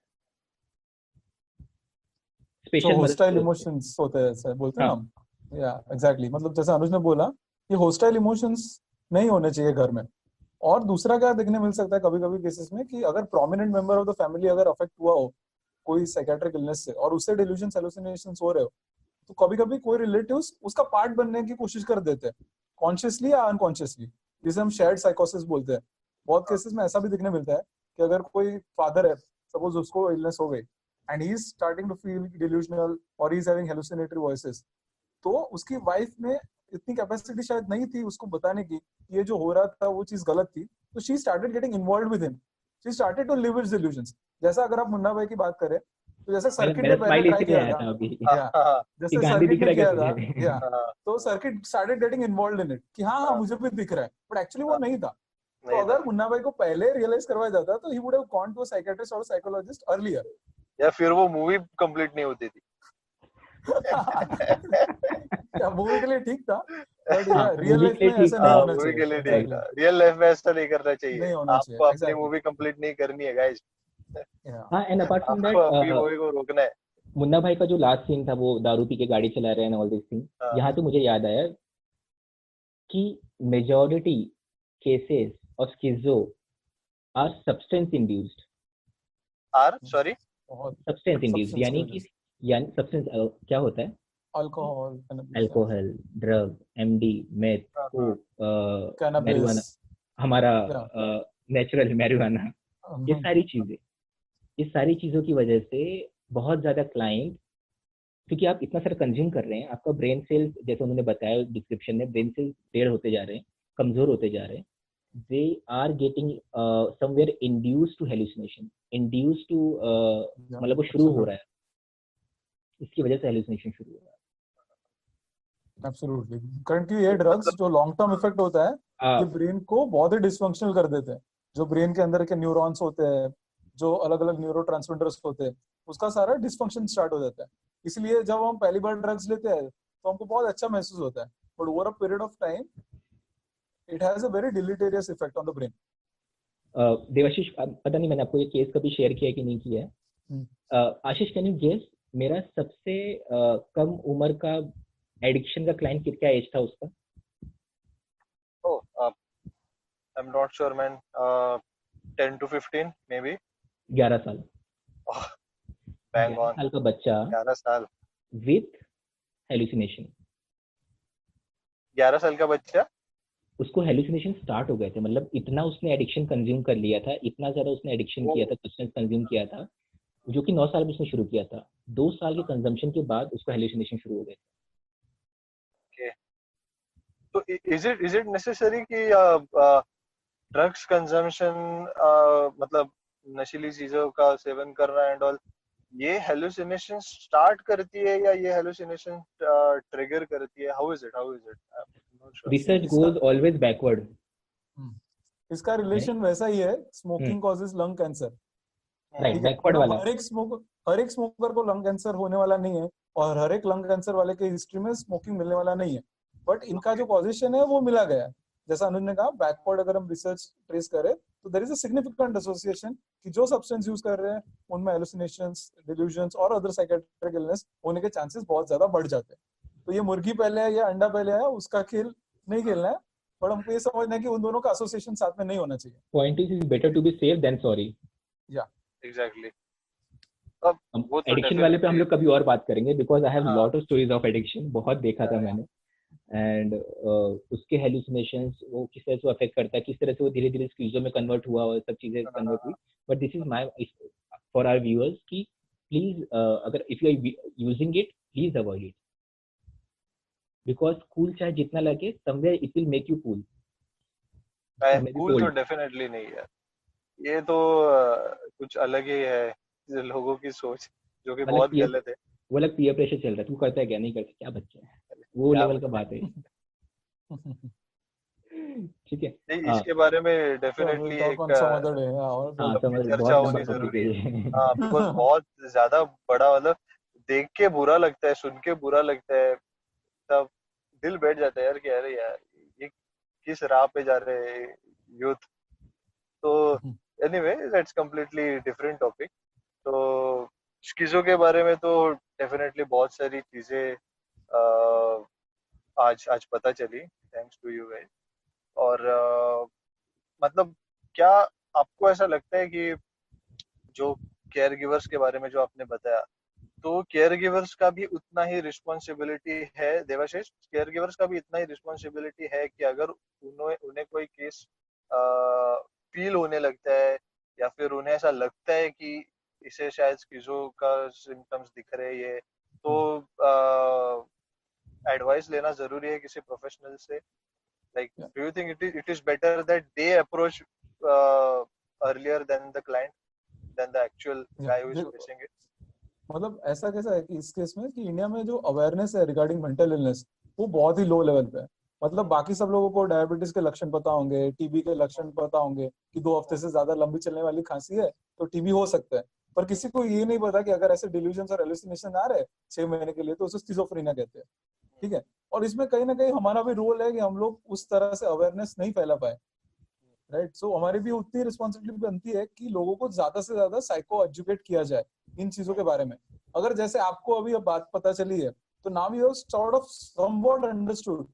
स्पेशल होस्टाइल इमोशंस होते हैं, ऐसे बोलते हैं हम। या एग्जैक्टली, मतलब जैसे अनुज ने बोला, ये होस्टाइल इमोशंस नहीं होने चाहिए घर में। और दूसरा क्या देखने मिल सकता है कभी कभी केसेस में, कि अगर prominent member of the family अगर अफेक्ट हुआ हो कोई साइकियाट्रिक इलनेस से और उससे डिल्यूजन्स हेलुसिनेशंस हो रहे हो, तो कभी कभी कोई रिलेटिव्स उसका पार्ट बनने की कोशिश कर देते हैं, कॉन्शियसली या अनकॉन्शियसली, जिसे हम शेयर्ड साइकोसिस बोलते हैं। बहुत केसेस में ऐसा भी दिखने मिलता है कि अगर कोई फादर है, सपोज उसको इलनेस हो गई and he is starting to feel delusional और he is having hallucinatory voices, तो उसकी वाइफ में इतनी कैपेसिटी शायद नहीं थी उसको बताने की ये जो हो रहा था वो चीज गलत थी, तो she started getting involved with him, she started to live his illusions. जैसा अगर आप मुन्ना भाई की बात करें, तो जैसे सर्किट ने पहले ट्राई किया था, जैसे सर्किट ने किया था, तो circuit started getting involved in it कि हाँ मुझे भी दिख रहा है, बट एक्चुअली वो नहीं था। तो अगर मुन्ना भाई को पहले रियलाइज करवाया जाता तो he would have gone to a psychiatrist और साइकोलॉजिस्ट अर्लियर, या फिर वो मूवी कंप्लीट नहीं होती थी। या मूवी के लिए ठीक था, बट हाँ, या रियल मूवी लाइफ के लिए में ठीक ऐसा था, नहीं होना मूवी चाहिए। के लिए ठीक एग्जैक्टली, था, रियल लाइफ में ऐसा नहीं करना चाहिए। नहीं होना चाहिए, आपको अपनी एग्जैक्टली। मूवी कंप्लीट नहीं करनी है गाइस, हाँ, एंड अपार्ट फ्रॉम आपको दैट अपनी मूवी को रोकना है। मुन्ना भाई का जो लास्ट सीन था, वो दारू पी के गाड़ी चला रहे हैं ऑल दिस थिंग, यहाँ तो मुझे याद आया कि majority cases of schizo are substance induced. Sorry, substance induced यानी कि, यानी सब्सटेंस क्या होता है? Alcohol, alcohol, drug, MD, meth, marijuana, हमारा नेचुरल मैरिजुआना, ये सारी चीजों की वजह से बहुत ज्यादा क्लाइंट, क्योंकि आप इतना सारा कंज्यूम कर रहे हैं, आपका ब्रेन सेल्स, जैसे उन्होंने बताया डिस्क्रिप्शन में, ब्रेन सेल्स टेढ़ होते जा रहे हैं, कमजोर होते जा रहे हैं, they are getting somewhere induced to hallucination, induced to मतलब वो शुरू हो रहा है, इसकी वजह से हेलुसिनेशन शुरू हो रहा है। एब्सोल्युटली, करंटली ये ड्रग्स जो लॉन्ग टर्म इफेक्ट होता है, ये ब्रेन को बहुत ही डिसफंक्शनल कर देते हैं। जो ब्रेन के अंदर के न्यूरॉन्स होते हैं, जो अलग अलग न्यूरोट्रांसमीटर्स होते हैं, उसका सारा डिसफंक्शन स्टार्ट हो जाता है। इसलिए जब हम पहली बार ड्रग्स लेते हैं तो हमको बहुत अच्छा महसूस होता है, but over a period of time it has a very deleterious effect on the brain. Devashish, पता नहीं मैंने आपको ये केस कभी शेयर किया है कि नहीं किया है। आशीष, कैन यू गेस मेरा सबसे कम उम्र का एडिक्शन का क्लाइंट क्या एज था उसका? I'm not sure man, 10 to 15 maybe। 11 साल। Bang on। 11 साल का बच्चा 11 साल विथ हेलुसिनेशन। 11 साल का बच्चा, उसको हेलुसिनेशन स्टार्ट हो गए थे, मतलब इतना उसने एडिक्शन कंज्यूम कर लिया था, इतना ज्यादा उसने एडिक्शन किया था, सब्सटेंस कंज्यूम किया था, जो कि 9 साल में उसने शुरू किया था। 2 साल के कंजम्पशन के बाद उसको हेलुसिनेशन शुरू हो गए। तो इज इट नेसेसरी कि ड्रग्स कंजम्पशन, मतलब नशीली चीजों का सेवन करना एंड ऑल, ये हेलुसिनेशन स्टार्ट करती है या ये हेलुसिनेशन ट्रिगर करती है? How is it? Research goes always backward. इसका रिलेशन वैसा ही है, smoking causes lung cancer. Right, backward वाला। हर एक स्मोकर को लंग कैंसर होने वाला नहीं है, और हर एक लंग कैंसर वाले के हिस्ट्री में स्मोकिंग मिलने वाला नहीं है, बट इनका जो कॉजेशन है वो मिला गया है। जैसा अनुज ने कहा, बैकवर्ड अगर हम रिसर्च ट्रेस करें तो there is a significant association कि जो सब्सटेंस यूज कर रहे हैं उनमें हेलुसिनेशंस, डिल्यूजन्स और अदर साइकियाट्रिक इलनेस होने के चांसेस बहुत ज्यादा बढ़ जाते हैं। तो ये मुर्गी पहले है या अंडा पहले है, उसका खेल नहीं खेलना है, पर हमको ये समझना है कि उन दोनों का एसोसिएशन साथ में नहीं होना चाहिए। Point is better to be safe than sorry. Yeah exactly. अब एडिक्शन वाले पे हम लोग कभी और बात करेंगे, because I have lot of stories of addiction, बहुत देखा था मैंने, एंड उसके हेलुसिनेशंस वो किस तरह से अफेक्ट करता है, किस तरह से वो धीरे धीरे स्किज़ो में कन्वर्ट हुआ और सब चीजें कन्वर्ट हुई। But this is my for our viewers कि प्लीज अगर if you are using it, please avoid it, because cool चाहे जितना लगे, somewhere it will make you cool. Cool तो डेफिनेटली नहीं है, ये तो कुछ अलग ही है लोगों की सोच, जो कि बहुत गलत है। वो अलग पीयर प्रेशर चल रहा है, तू करता है क्या, नहीं करता क्या, बच्चे हैं, वो लेवल का बात है। ठीक है, इसके बारे में डेफिनेटली एक चर्चा होनी जरूरी है। बिकॉज़ बहुत ज्यादा बड़ा, मतलब देख के बुरा लगता है, सुन के बुरा लगता है, तब दिल बैठ जाता है यार कि अरे यार ये किस राह पे जा रहे हैं यूथ। तो anyway, that's completely different topic. तो स्किज़ो के बारे में तो डेफिनेटली बहुत सारी चीजें आज पता चली, थैंक्स टू यू गाइस। और मतलब क्या आपको ऐसा लगता है कि जो केयर गिवर्स के बारे में जो आपने बताया, तो केयर गिवर्स का भी उतना ही रिस्पॉन्सिबिलिटी है? देवाशीष, केयर गिवर्स का भी इतना ही रिस्पॉन्सिबिलिटी है कि अगर उन्हें कोई केस फील होने लगता है, या फिर उन्हें ऐसा लगता है कि इसे शायद स्किज़ो का सिम्टम्स दिख रहे हैं, तो एडवाइस लेना जरूरी है किसी प्रोफेशनल से? Like, do you think it is better that they approach earlier than the client, than the actual guy who is facing it? मतलब ऐसा कैसा है कि इस केस में कि इंडिया में जो अवेयरनेस है रिगार्डिंग मेंटल इलनेस वो बहुत ही लो लेवल पे है। मतलब बाकी सब लोगों को डायबिटीज के लक्षण पता होंगे, टीबी के लक्षण पता होंगे कि 2 हफ्ते से ज्यादा लंबी चलने वाली खांसी है तो टीबी हो सकता है, पर किसी को ये नहीं पता कि अगर ऐसे डिल्यूजन और हेलुसिनेशन आ रहे हैं 6 महीने के लिए तो उसे स्किज़ोफ्रेनिया कहते हैं, ठीक है। और इसमें कहीं ना कहीं हमारा भी रोल है कि हम लोग उस तरह से अवेयरनेस नहीं फैला पाए, राइट। सो हमारी भी उतनी रिस्पॉन्सिबिलिटी बनती है कि लोगों को ज्यादा से ज्यादा साइको एजुकेट किया जाए इन चीजों के बारे में। अगर जैसे आपको अभी अब बात पता चली है तो now you have sort of somewhat understood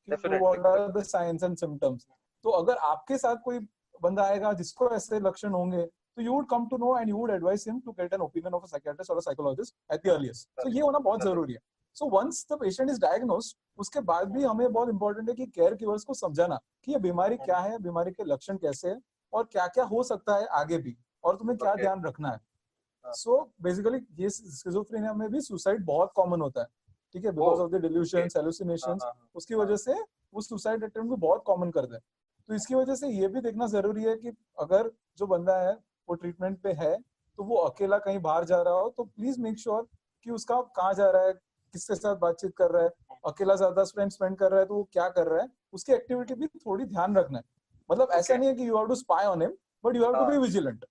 what are the science and symptoms. तो अगर आपके साथ कोई बंदा आएगा जिसको ऐसे लक्षण होंगे तो you would come to know and you would advise him to get an opinion of a psychiatrist और a psychologist at the earliest. So ये होना बहुत जरूरी है। So once the patient is diagnosed, उसके बाद भी हमें बहुत इंपॉर्टेंट है कि केयर गिवर्स को समझाना कि ये बीमारी क्या है, बीमारी के लक्षण कैसे हैं और क्या क्या हो सकता है आगे भी, और तुम्हें क्या ध्यान रखना है। सो बेसिकली ये स्किज़ोफ्रेनिया में भी सुसाइड बहुत कॉमन होता है, ठीक है, बिकॉज ऑफ द डिल्यूशंस, हेलुसिनेशंस, उसकी वजह से वो सुसाइड अटेम्प्ट भी बहुत कॉमन कर दें। तो इसकी वजह से ये भी देखना जरूरी है कि अगर जो बंदा है वो ट्रीटमेंट पे है तो वो अकेला कहीं बाहर जा रहा हो तो प्लीज मेक श्योर कि उसका कहाँ जा रहा है, किसके साथ बातचीत कर रहा है, अकेला ज्यादा स्पेंड कर रहा है तो वो क्या कर रहा है, उसकी एक्टिविटी भी थोड़ी ध्यान रखना है। मतलब ऐसा नहीं है कि you have to spy on him, but you have to be vigilant.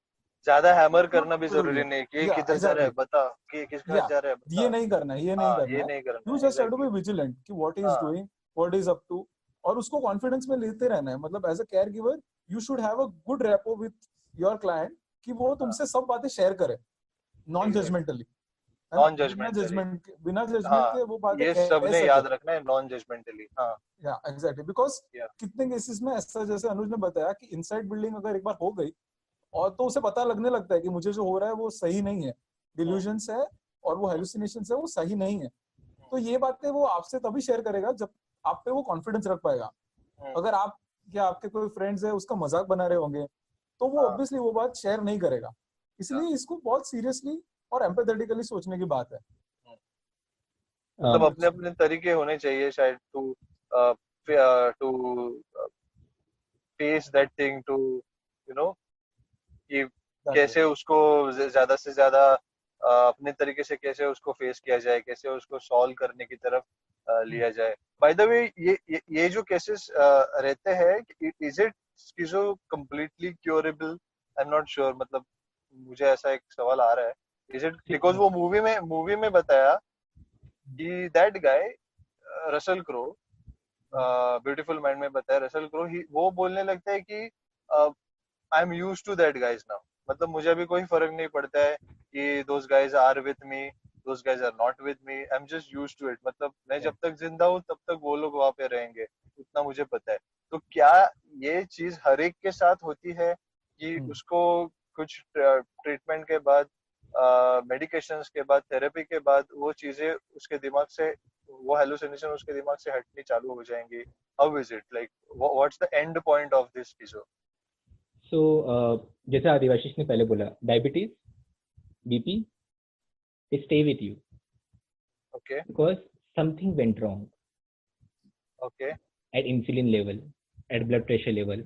ज्यादा हैमर करना भी जरूरी नहीं कि किधर जा रहा है बता, कि किस घर जा रहा है बता। ये नहीं करना है, ये नहीं करना है। You just have to be vigilant कि what he is doing, what is up to, और उसको कॉन्फिडेंस में लेते रहना है। मतलब as a care giver you should have a good rapport with your client कि वो तुमसे सब बातें शेयर करे नॉन जजमेंटली, नॉन जजमेंटली, बिना जजमेंट के वो बातें ये कह सबने सके। याद रखना है, नॉन जजमेंटली। हाँ या एग्जैक्टली, बिकॉज कितने केसेस में ऐसा, जैसे अनुज ने बताया कि इनसाइड बिल्डिंग अगर एक बार हो गई और तो उसे पता लगने लगता है कि मुझे जो हो रहा है वो सही नहीं है, डिल्यूजन्स है और वो हेलुसिनेशंस है वो सही नहीं है। तो ये बातें वो आपसे तभी शेयर करेगा जब आप पे वो कॉन्फिडेंस रख पाएगा। अगर आप या आपके कोई फ्रेंड्स है उसका मजाक बना रहे होंगे तो वो ऑब्वियसली वो बात शेयर नहीं करेगा। इसलिए इसको बहुत सीरियसली और एम्पैथेटिकली सोचने की बात है। मतलब अपने अपने तरीके होने चाहिए शायद to to face that thing, to you know कि कैसे उसको ज्यादा से ज्यादा अपने तरीके से कैसे उसको फेस किया जाए, कैसे उसको सॉल्व करने की तरफ लिया जाए। बाय द वे ये जो केसेस रहते हैं, is it schizo completely curable? I am not sure, मतलब मुझे ऐसा एक सवाल आ रहा है। इज इट बिकॉज वो मूवी में बताया कि that guy Russell Crowe, Beautiful Mind में बताया रसल क्रो, वो बोलने लगता है कि I am used to that guys now, मतलब मुझे अभी कोई फर्क नहीं पड़ता है कि those guys are with me, those guys are not with me, I am just used to it. मतलब मैं जब तक जिंदा हूँ तब तक वो लोग वहां पे रहेंगे, उतना मुझे पता है। तो क्या ये चीज हर एक के साथ होती है कि उसको कुछ ट्रीटमेंट के बाद, मेडिकेशंस के बाद, थेरेपी के बाद वो चीजें उसके दिमाग से, वो हेलुसिनेशन उसके दिमाग से हटनी चालू हो जाएंगी? How is it, like what's the end point of this schizo? So जैसे आदिवाशीष ने पहले बोला, diabetes, BP, they stay with you, okay, because something went wrong, okay, at insulin level, at blood pressure level,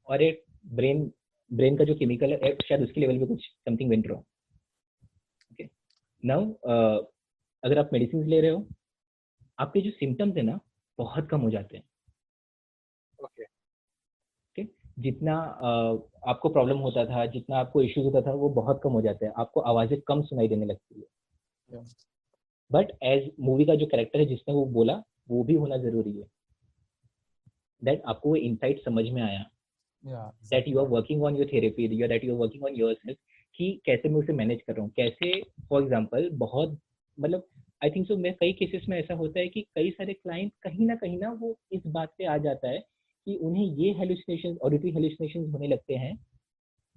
और एक ब्रेन का जो केमिकल है शायद उसके लेवल पे कुछ something went wrong. Okay, now अगर आप मेडिसिन ले रहे हो, आपके जो सिम्टम्स है ना बहुत कम हो जाते हैं। okay, okay? जितना आपको प्रॉब्लम होता था, जितना आपको इश्यूज होता था, वो बहुत कम हो जाता है, आपको आवाजें कम सुनाई देने लगती है। बट एज मूवी का जो कैरेक्टर है जिसने वो बोला, वो भी होना जरूरी है, दैट आपको वो इनसाइट समझ में आया, that you are working on your therapy, that you are working on yourself, कि कैसे मैं उसे मैनेज कर रहा हूँ, कैसे। फॉर एग्जांपल बहुत, मतलब आई थिंक सो, मैं कई केसेस में ऐसा होता है कि कई सारे क्लाइंट कहीं ना वो इस बात पे आ जाता है कि उन्हें ये हेलुसिनेशंस, ऑडिटरी हेलुसिनेशंस होने लगते हैं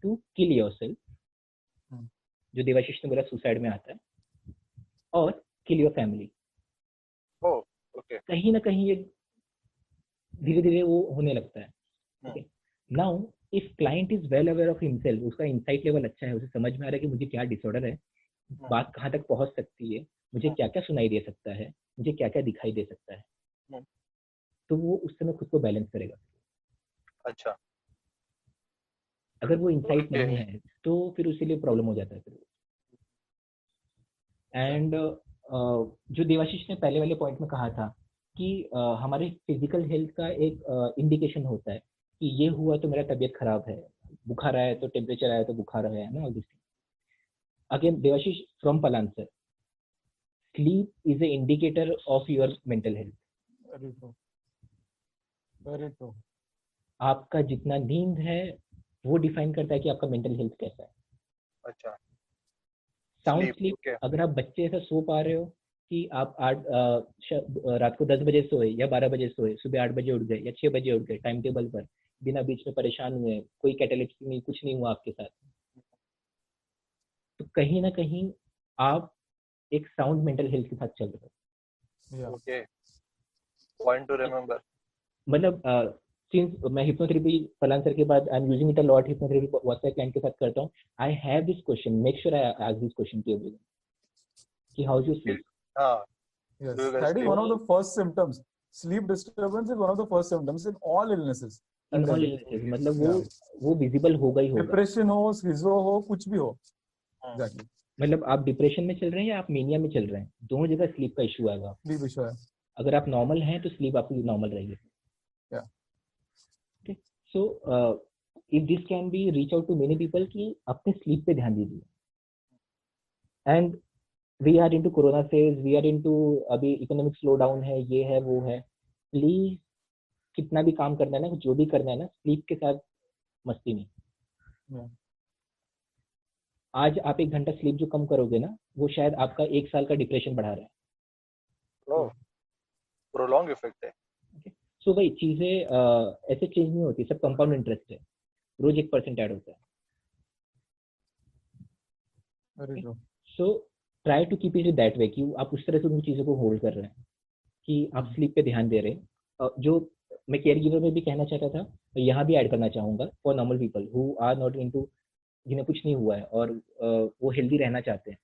टू किल योरसेल्फ, जो देवाशीष ने बोला सुसाइड में आता है, और किल योर फैमिली। ओके, कहीं ना कहीं ये धीरे धीरे वो होने लगता है। Now if client is well aware of himself, उसका इनसाइट लेवल अच्छा है, उसे समझ में आ रहा है कि मुझे क्या डिसऑर्डर है, बात कहाँ तक पहुंच सकती है, मुझे क्या क्या सुनाई दे सकता है, मुझे क्या क्या दिखाई दे सकता है, तो वो उस समय खुद को बैलेंस करेगा। अच्छा, अगर वो इनसाइट नहीं है तो फिर उसके लिए प्रॉब्लम हो जाता है फिर। एंड जो देवाशीष ने पहले वाले पॉइंट में कहा था कि हमारे फिजिकल हेल्थ का एक इंडिकेशन होता है कि ये हुआ तो मेरा तबीयत खराब है, बुखार आया तो टेम्परेचर आया तो बुखार आया ना, all this. Again Devashish from पलांसर, sleep is a indicator of your mental health. Very true. Very true. आपका जितना नींद है वो डिफाइन करता है कि आपका मेंटल हेल्थ कैसा है। अच्छा, साउंड स्लीप, अगर आप बच्चे ऐसा सो पा रहे हो कि आप रात को 10 बजे सोए या 12 बजे सोए, सुबह 8 बजे उठ गए या 6 बजे उठ गए टाइम टेबल पर, बिना बीच में परेशान हुए, कोई कैटालिप्सी नहीं, कुछ नहीं हुआ आपके साथ, तो कहीं ना कहीं आप एक साउंड मेंटल हेल्थ के साथ चल रहे हो। Okay, point to remember. मतलब सिंस मैं हिप्नोथेरेपी पलांसर के बाद I am using it a lot, hypnotherapy WhatsApp client के साथ करता हूं, I have this question, make sure I ask this question to everyone कि हाउ इज योर स्लीप। हां, yes, that is one of the first symptoms. Sleep disturbance is one of the first symptoms in all illnesses. In all illnesses, मतलब वो विजिबल होगा ही होगा। डिप्रेशन हो, स्किज़ो हो, कुछ भी हो। एग्जैक्टली। मतलब आप डिप्रेशन में चल रहे हैं या आप मेनिया में चल रहे हैं, दोनों जगह स्लीप का इशू आएगा। स्लीप इशू है। अगर आप नॉर्मल हैं तो स्लीप आपकी नॉर्मल रहेगी। Okay, so if this can be reach out to many people कि अपने स्लीप पे ध्यान दीजिए। And we are into corona phase, we are into अभी इकोनॉमिक स्लो डाउन है, ये है वो है, प्लीज कितना भी काम करना है ना, जो भी करना है ना, स्लीप के साथ मस्ती नहीं। आज आप 1 घंटा स्लीप जो कम करोगे ना, वो शायद आपका 1 साल का डिप्रेशन बढ़ा रहा है। ओह, प्रोलॉन्ग इफेक्ट है। सो भाई चीजें ऐसे चेंज नहीं होती, सब कंपाउंड इंटरेस्ट है, रोज 1% ऐड होता है। So try to keep it that way कि आप उस तरह से उन चीजों को होल्ड कर रहे हैं कि आप स्लीप पे ध्यान दे रहे हैं। जो मैं केयर गिवर में भी कहना चाहता था, यहाँ भी ऐड करना चाहूंगा for normal people who are not into, जिन्हें कुछ नहीं हुआ है और वो हेल्दी रहना चाहते हैं,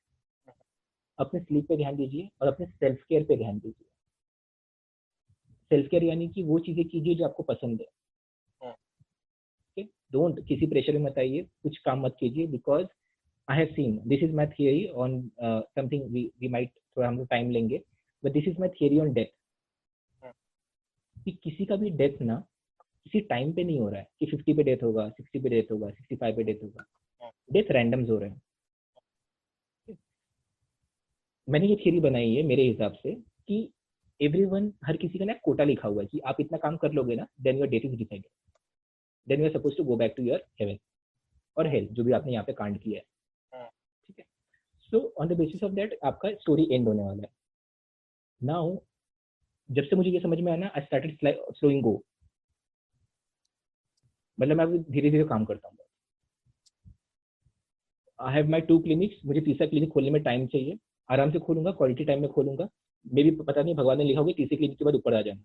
अपने स्लीप पे ध्यान दीजिए और अपने सेल्फ केयर पे ध्यान दीजिए। सेल्फ केयर यानी कि वो चीजें कीजिए जो आपको पसंद है। ओके, डोंट किसी प्रेशर में मत आइए, कुछ काम मत कीजिए, because I have seen, this is my theory on something we might, थोड़ा हम लोग टाइम लेंगे, but this is my theory on death. कि किसी का भी डेथ ना किसी टाइम पे नहीं हो रहा है कि 50 पे डेथ होगा, 60 पे डेथ होगा, 65 पे डेथ होगा, डेथ रैंडम्स हो रहे हैं। मैंने ये थियरी बनाई है मेरे हिसाब से कि एवरीवन, हर किसी का ना कोटा लिखा हुआ है कि आप इतना काम कर लोगे ना, then your death is decided, then you are suppose to go back to your heaven और हेल्थ, जो भी आपने यहाँ पे कांड किया है। ठीक है, so on the basis of that आपका स्टोरी एंड होने वाला है। नाउ जब से मुझे ये समझ में आया ना, आई स्टार्टेड स्लोइंग गो, मतलब मैं धीरे धीरे काम करता हूँ। आई हैव माई 2 क्लिनिक्स, मुझे तीसरा क्लिनिक खोलने में टाइम चाहिए, आराम से खोलूंगा, क्वालिटी टाइम में खोलूंगा, मे भी पता नहीं भगवान ने लिखा होगा तीसरे क्लिनिक के बाद ऊपर आ जाना।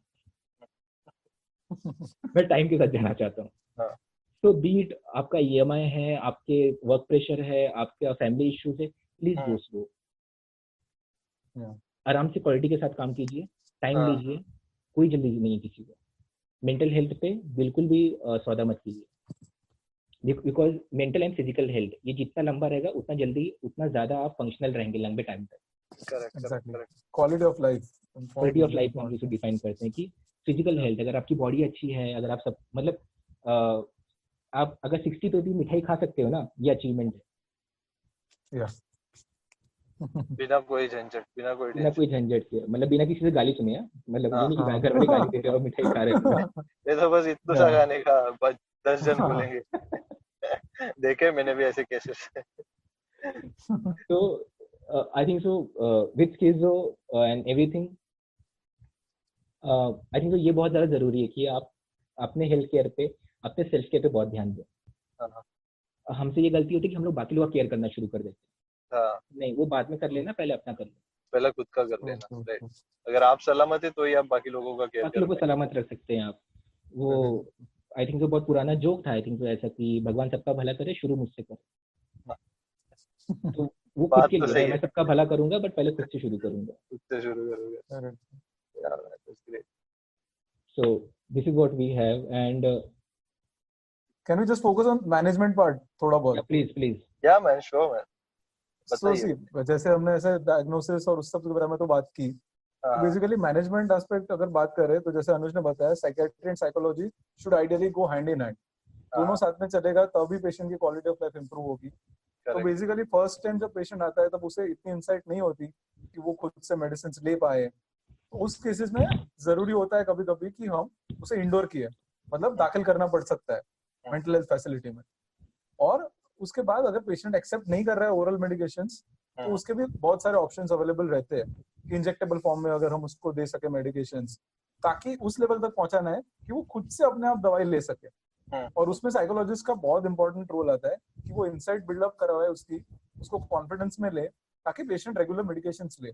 मैं टाइम के साथ जाना चाहता हूँ। तो बीट आपका EMI है, आपके वर्क प्रेशर है, आपका फैमिली इश्यूज है, प्लीज गो स्लो, आराम से क्वालिटी के साथ काम कीजिए, टाइम लीजिए, कोई जल्दी नहीं है किसी को। मेंटल हेल्थ पे बिल्कुल भी सौदा मत कीजिए, because mental and physical health ये जितना लंबा रहेगा उतना जल्दी, उतना ज्यादा आप फंक्शनल रहेंगे लंबे टाइम तक। करेक्ट। क्वालिटी ऑफ लाइफ में हम इसे डिफाइन करते हैं कि फिजिकल हेल्थ, अगर आपकी बॉडी अच्छी है, अगर आप सब मतलब आप अगर 60 पे भी मिठाई खा सकते हो ना, ये अचीवमेंट है। बिना कोई झंझट, बिना कोई झंझट के, मतलब बिना किसी से गाली सुने, मतलब ये नहीं कि घर वाले गाली दे रहे हो मिठाई खा रहे हो। ये तो बस इतना सा खाने का, बस 10 जन बोलेंगे। देखे मैंने भी ऐसे केसेस। तो I think so with schizo and everything, I think ये बहुत ज्यादा जरूरी है कि आप अपने हेल्थ केयर पे, अपने सेल्फ केयर पे बहुत ध्यान दें। हमसे ये गलती होती है कि हम लोग बाकी लोगों का केयर करना शुरू कर देते हैं। नहीं, वो बाद में कर लेना, पहले अपना कर लेना, पहले खुद का कर लेना। अगर आप सलामत है तो ही आप बाकी लोगों का केयर, बाकी लोगों को सलामत रख सकते हैं आप। वो आई थिंक बहुत पुराना जोक था, आई थिंक ऐसा कि भगवान सबका भला करे, शुरू मुझसे करे। तो वो खुद के लिए, मैं सबका भला करूंगा बट पहले खुद से शुरू करूंगा, So this is what we have, and can we just focus on management part थोड़ा बहुत? Yeah, please. Yeah man, sure man. So see, जैसे हमने ऐसे diagnosis और उस सब के बारे में तो बात की, तो बेसिकली मैनेजमेंट एस्पेक्ट अगर बात करें तो जैसे अनुज ने बताया psychiatry and psychology should ideally go hand in hand, दोनों साथ में चलेगा तभी पेशेंट की क्वालिटी ऑफ लाइफ इंप्रूव होगी। तो बेसिकली फर्स्ट टाइम जब पेशेंट आता है तब उसे इतनी इंसाइट नहीं होती कि वो खुद से मेडिसिन ले पाए, तो उस केसेस में जरूरी होता है कभी कभी कि हम उसे इंडोर किए, मतलब दाखिल करना पड़ सकता है मेंटल हेल्थ फैसिलिटी में। और उसके बाद अगर पेशेंट एक्सेप्ट नहीं कर रहा है ओरल मेडिकेशंस तो उसके भी बहुत सारे ऑप्शंस अवेलेबल रहते हैं कि इंजेक्टेबल फॉर्म में अगर हम उसको दे सके मेडिकेशंस, ताकि उस लेवल तक पहुंचाना है कि वो खुद से अपने आप दवाई ले सके। और उसमें साइकोलॉजिस्ट का बहुत इंपॉर्टेंट रोल आता है कि वो इंसाइट बिल्डअप करवाए उसको कॉन्फिडेंस में ले, ताकि पेशेंट रेगुलर मेडिकेशंस ले।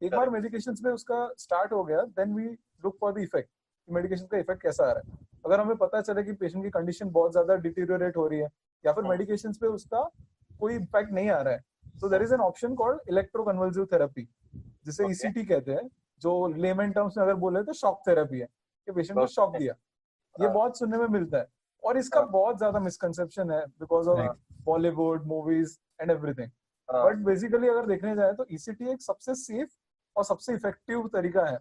एक बार मेडिकेशंस में उसका स्टार्ट हो गया then we look for the effect, medication का इफेक्ट कैसा आ रहा है। अगर हमें पता चले कि पेशेंट की कंडीशन बहुत ज्यादा डिटीरियोरेट हो रही है या फिर मेडिकेशंस पे उसका कोई इम्पैक्ट नहीं आ रहा है, तो there is an option called electroconvulsive therapy, जिसे ईसीटी कहते हैं, जो लेमन टर्म्स में अगर बोले तो शॉक थेरेपी है, कि पेशेंट को शॉक दिया। ये बहुत सुनने में मिलता है और इसका बहुत ज्यादा मिसकंसेप्शन है because of Bollywood movies and everything. But basically अगर देखने जाए तो ईसीटी एक सबसे सेफ और सबसे इफेक्टिव तरीका है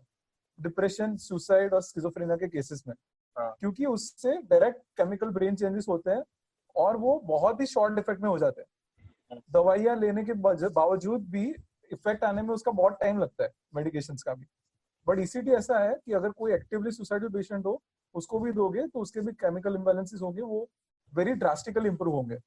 डिप्रेशन, सुसाइड और स्किज़ोफ्रेनिया के केसेस में, क्योंकि उससे डायरेक्ट केमिकल ब्रेन चेंजेस होते हैं और वो बहुत ही शॉर्ट इफेक्ट में हो जाते हैं। दवाइयां लेने के बावजूद भी इफेक्ट आने में उसका बहुत टाइम लगता है, मेडिकेशंस का भी। बट ईसीटी ऐसा है कि अगर कोई एक्टिवली सुसाइडल पेशेंट हो उसको भी दोगे तो उसके भी केमिकल इम्बैलेंसेस होंगे, वो वेरी ड्रास्टिकली इंप्रूव होंगे।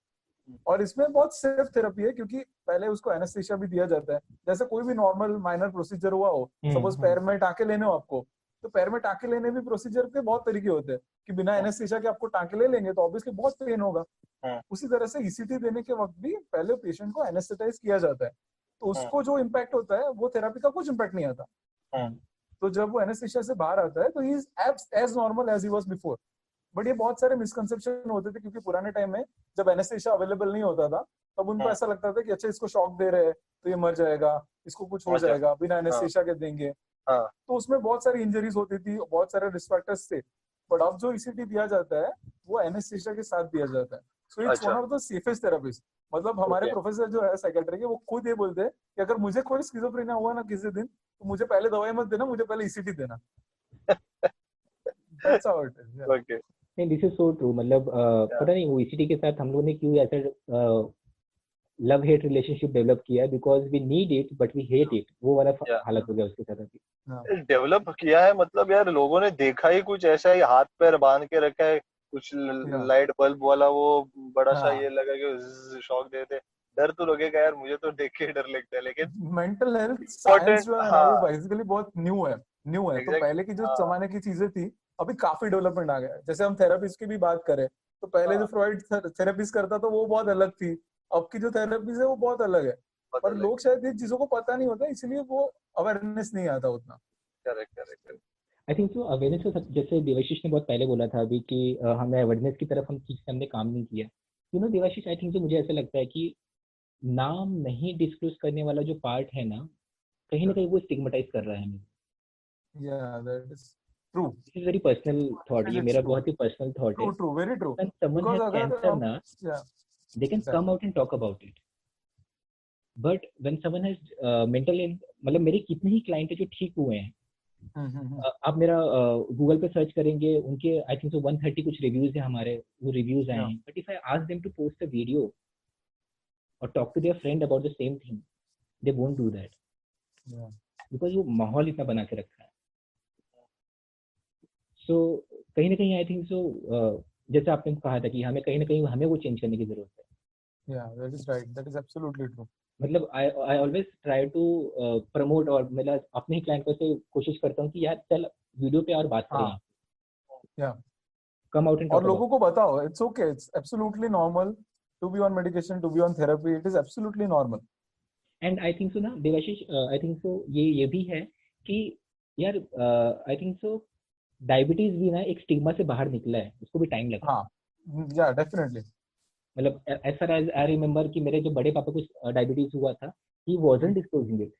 और इसमें बहुत सेफ थेरेपी है क्योंकि पहले उसको एनेस्थीसिया भी दिया जाता है, जैसे कोई भी नॉर्मल माइनर प्रोसीजर हुआ हो, सपोज पैर में टाँके लेने हो आपको, तो पैर में टाँके लेने भी प्रोसीजर के बहुत तरीके होते हैं कि बिना एनेस्थीसिया के आपको टाँके ले लेंगे तो ऑब्वियसली बहुत पेन होगा। उसी तरह से ईसीटी देने के वक्त भी पहले पेशेंट को एनेस्थेटाइज किया जाता है, तो उसको जो इम्पैक्ट होता है वो थेरेपी का कुछ इम्पैक्ट नहीं आता। तो जब वो एनेस्थीसिया से बाहर आता है तो he is as normal as he was before. But ये बहुत सारे मिसकंसेप्शन होते थे क्योंकि पुराने टाइम में जब एनेस्थीसिया अवेलेबल नहीं होता था तब उनको ऐसा लगता था कि अच्छा इसको शॉक दे रहे हैं तो ये मर जाएगा, इसको कुछ हो जाएगा बिना एनेस्थीसिया के देंगे। तो उसमें बहुत सारी इंजरीज होती थी, बहुत सारे रिस्क फैक्टर्स थे। बट अब जो ईसीटी दिया जाता है वो एनेस्थीसिया के साथ दिया जाता है, so it's one of the safest therapies. मतलब हमारे प्रोफेसर जो है साइकियाट्री के, वो खुद ये बोलते हैं कि अगर मुझे कोई स्किज़ोफ्रेनिया हुआ ना किसी दिन तो मुझे पहले दवाई मत देना, मुझे पहले ईसीटी देना। That's how it is, yeah. Okay. नहीं, दिस इज सो ट्रू। मतलब पता नहीं वो ईसीटी के साथ हम लोगों ने क्यों ऐसा लव हेट रिलेशनशिप डेवलप किया, because we need it but we hate it, वो वाला हालत हो गया उसके साथ अभी। डेवलप किया है मतलब यार लोगों ने देखा ही कुछ ऐसा ही, हाथ पैर बांध के रखा है, कुछ लाइट बल्ब वाला वो बड़ा सा ये लगा कि शॉक देते, डर तो लगेगा यार, मुझे तो देख के डर लगता है। लेकिन मेंटल हेल्थ साइंस जो है ना वो बेसिकली बहुत न्यू है तो पहले की जो जमाने की चीजें थी अभी काफी डेवलपमेंट आ गया है। जैसे हम थेरेपीज की भी बात करें तो पहले जो फ्रॉइड थेरेपीज करता था वो बहुत अलग थी, अब की जो थेरेपीज है वो बहुत अलग है। पर लोग शायद इन चीजों को पता नहीं होता इसलिए वो अवेयरनेस नहीं आता उतना। करेक्ट। आई थिंक सो अवेयरनेस तो जैसे देवाशीष ने बहुत पहले बोला था अभी कि हमें अवेयरनेस की तरफ हम ठीक से हमने काम नहीं किया। You know Devashish, I think so मुझे ऐसा लगता है कि नाम नहीं डिस्क्लोज करने वाला जो पार्ट है ना, कहीं ना कहीं वो स्टिग्मेटाइज कर रहा है हमें। Yeah, that is true. This is very personal thought. ये मेरा बहुत ही पर्सनल थॉट है। True, very true. When someone has cancer ना, they can come out and talk about it. But when someone has mental मतलब मेरे कितने ही क्लाइंट है जो ठीक हुए हैं। आप मेरा गूगल पे सर्च करेंगे, उनके आई थिंक सो 130 कुछ रिव्यूज है हमारे, वो रिव्यूज आए हैं। But if I ask them to post a video और talk to their friend about the same thing, they won't do that, because वो माहौल इतना बना के रखा है। सो कहीं ना कहीं आई थिंक सो जैसे आपने कहा था कि हमें कहीं ना कहीं हमें वो चेंज करने की जरूरत है। Yeah, that is right. That is absolutely true. मतलब I always try to promote, और मतलब अपने ही क्लाइंट को से कोशिश करता हूँ कि यार चल वीडियो पे और बात करें। Yeah. Come out and talk और लोगों को बताओ, it's okay, it's absolutely normal to be on medication, to be on therapy. It is absolutely normal. And I think so ना देवाशीष, I think so ये भी है कि यार I think so डायबिटीज भी ना एक स्टिग्मा से बाहर निकला है, उसको भी टाइम लगा। हाँ, yeah, definitely. मतलब as far as I remember कि मेरे जो बड़े पापा को डायबिटीज हुआ था, he wasn't disclosing it.